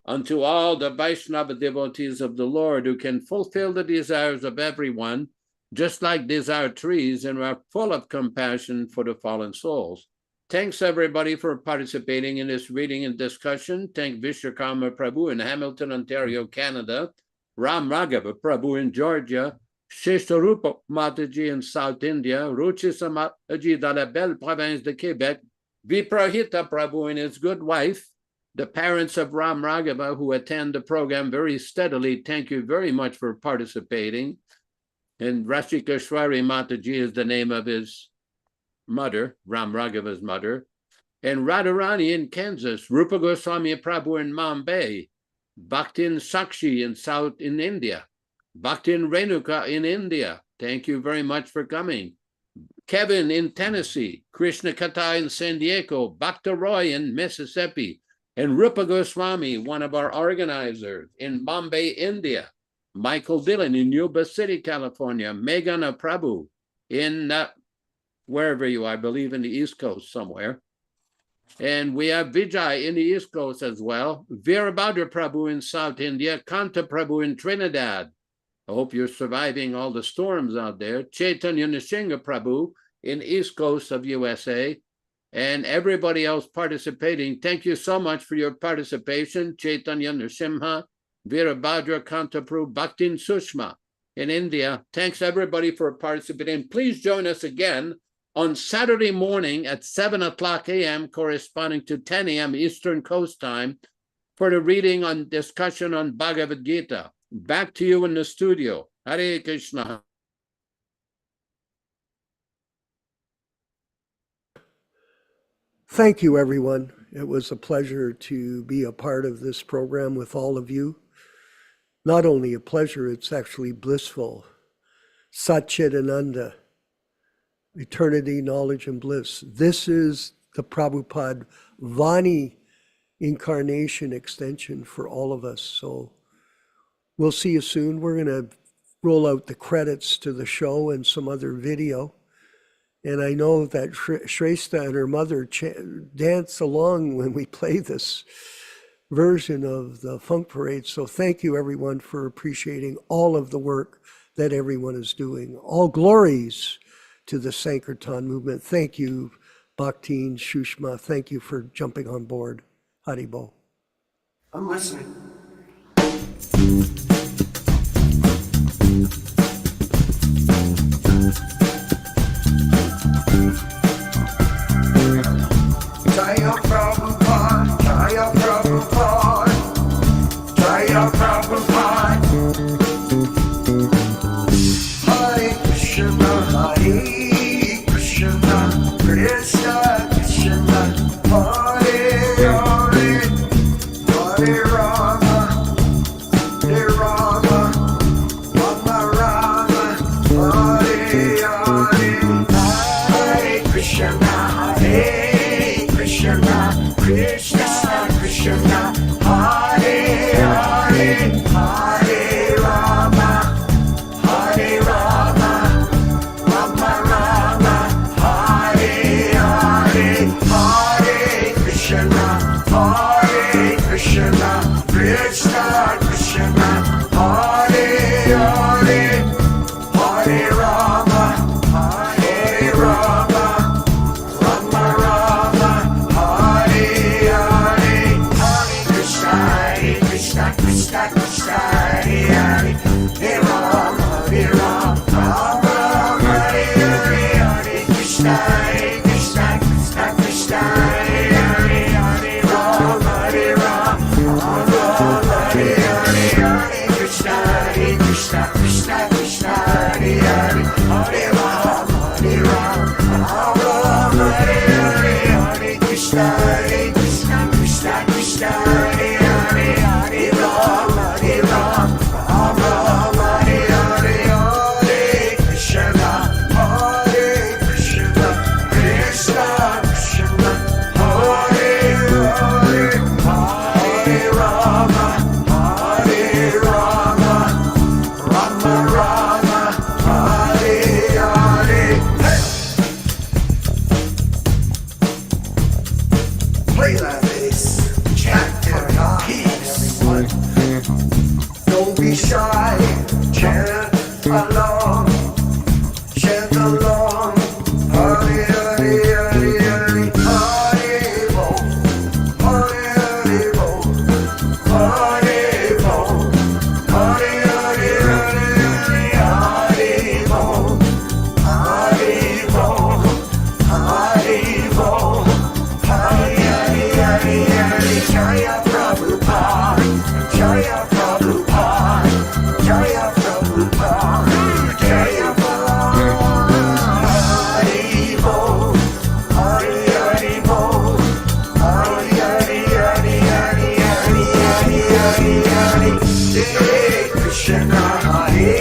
unto all the Vaishnava devotees of the Lord who can fulfill the desires of everyone, just like desire trees, and are full of compassion for the fallen souls. Thanks everybody for participating in this reading and discussion. Thank Vishwakarma Prabhu in Hamilton, Ontario, Canada, Ram Raghava Prabhu in Georgia, Shesharupa Mataji in South India, Ruchi Samaji dans la belle province de Quebec, Viprahita Prabhu and his good wife, the parents of Ram Raghava who attend the program very steadily. Thank you very much for participating. And Rashikeshwari Mataji is the name of his mother, Ram Raghava's mother. And Radharani in Kansas, Rupa Goswami Prabhu in Mumbai, Bhaktin Sakshi in India, Bhaktin Renuka in India. Thank you very much for coming. Kevin in Tennessee, Krishna Kata in San Diego, Bhakta Roy in Mississippi, and Rupa Goswami, one of our organizers in Bombay, India. Michael Dillon in Yuba City, California. Meghana Prabhu in wherever you are, I believe in the East Coast somewhere. And we have Vijay in the East Coast as well. Veerabhadra Prabhu in South India. Kanta Prabhu in Trinidad. I hope you're surviving all the storms out there. Chaitanya Nishinga Prabhu in East Coast of USA. And everybody else participating. Thank you so much for your participation. Chaitanya Nrsimha, Veerabhadra, Kanta Prabhu, Bhaktin Sushma in India. Thanks everybody for participating. Please join us again on Saturday morning at 7 o'clock a.m., corresponding to 10 a.m. Eastern Coast Time, for the reading and discussion on Bhagavad Gita. Back to you in the studio. Hare Krishna. Thank you, everyone. It was a pleasure to be a part of this program with all of you. Not only a pleasure, it's actually blissful. Satchidananda, eternity, knowledge, and bliss. This is the Prabhupada Vani incarnation extension for all of us. So we'll see you soon. We're going to roll out the credits to the show and some other video. And I know that Shrestha and her mother dance along when we play this version of the Funk Parade. So thank you, everyone, for appreciating all of the work that everyone is doing. All glories to the Sankirtan movement. Thank you, Bhaktin, Shushma. Thank you for jumping on board. Haribo. I'm listening. Jaya Prabhupada, Jaya Prabhupada, Jaya Prabhupada. Hare Krishna, Hare Krishna, Krishna Krishna, Hare Hare, Hare Rama, Hare Rama, Rama Rama, Hare Hare, Hare Krishna, Hare Krishna, Krishna Krishna, Hare Hare, Hare Rama, Hare Rama, Rama Rama, Hare Hare, Hare Krishna, Hare Krishna, Krishna Krishna, Hare Hare, Hare Rama, Hare Rama, Rama Rama, Hare Hare, Hare Krishna, Krishna Krishna, Hare Hare, Hare Rama, Hare Rama, Rama Rama, Hare Hare, Hare Krishna, Krishna Krishna, Hare Hare, Hare Rama, Hare Rama, Rama Rama, Hare Hare, Hare Krishna, Krishna Krishna, Hare Hare, Hare Rama, Hare Rama, Rama Rama, Hare Hare, Hare Krishna, Krishna Krishna, Hare Hare, Hare Rama, Hare Rama, Rama Rama, Hare Hare, Hare Krishna, Krishna Krishna, Hare Hare, Hare Rama, Hare Rama, Rama Rama, Hare Hare. Play that bass, chant for peace. Don't be shy, chant along, chant along. Hare Hare Hare Hare, Hare Bo, Hare Bo, Hare Bo, Hare Hare Hare Hare Bo, Hare Bo, Hare Bo, Hare Hare Hare, Jaya Prabhupada, Jaya Prabhupada, Jaya Prabhupada, Jaya Prabhupada, Hare Bo, Hare Bo, Hare Hare Hare Hare Hare Hare Hare, Hare Krishna, Hare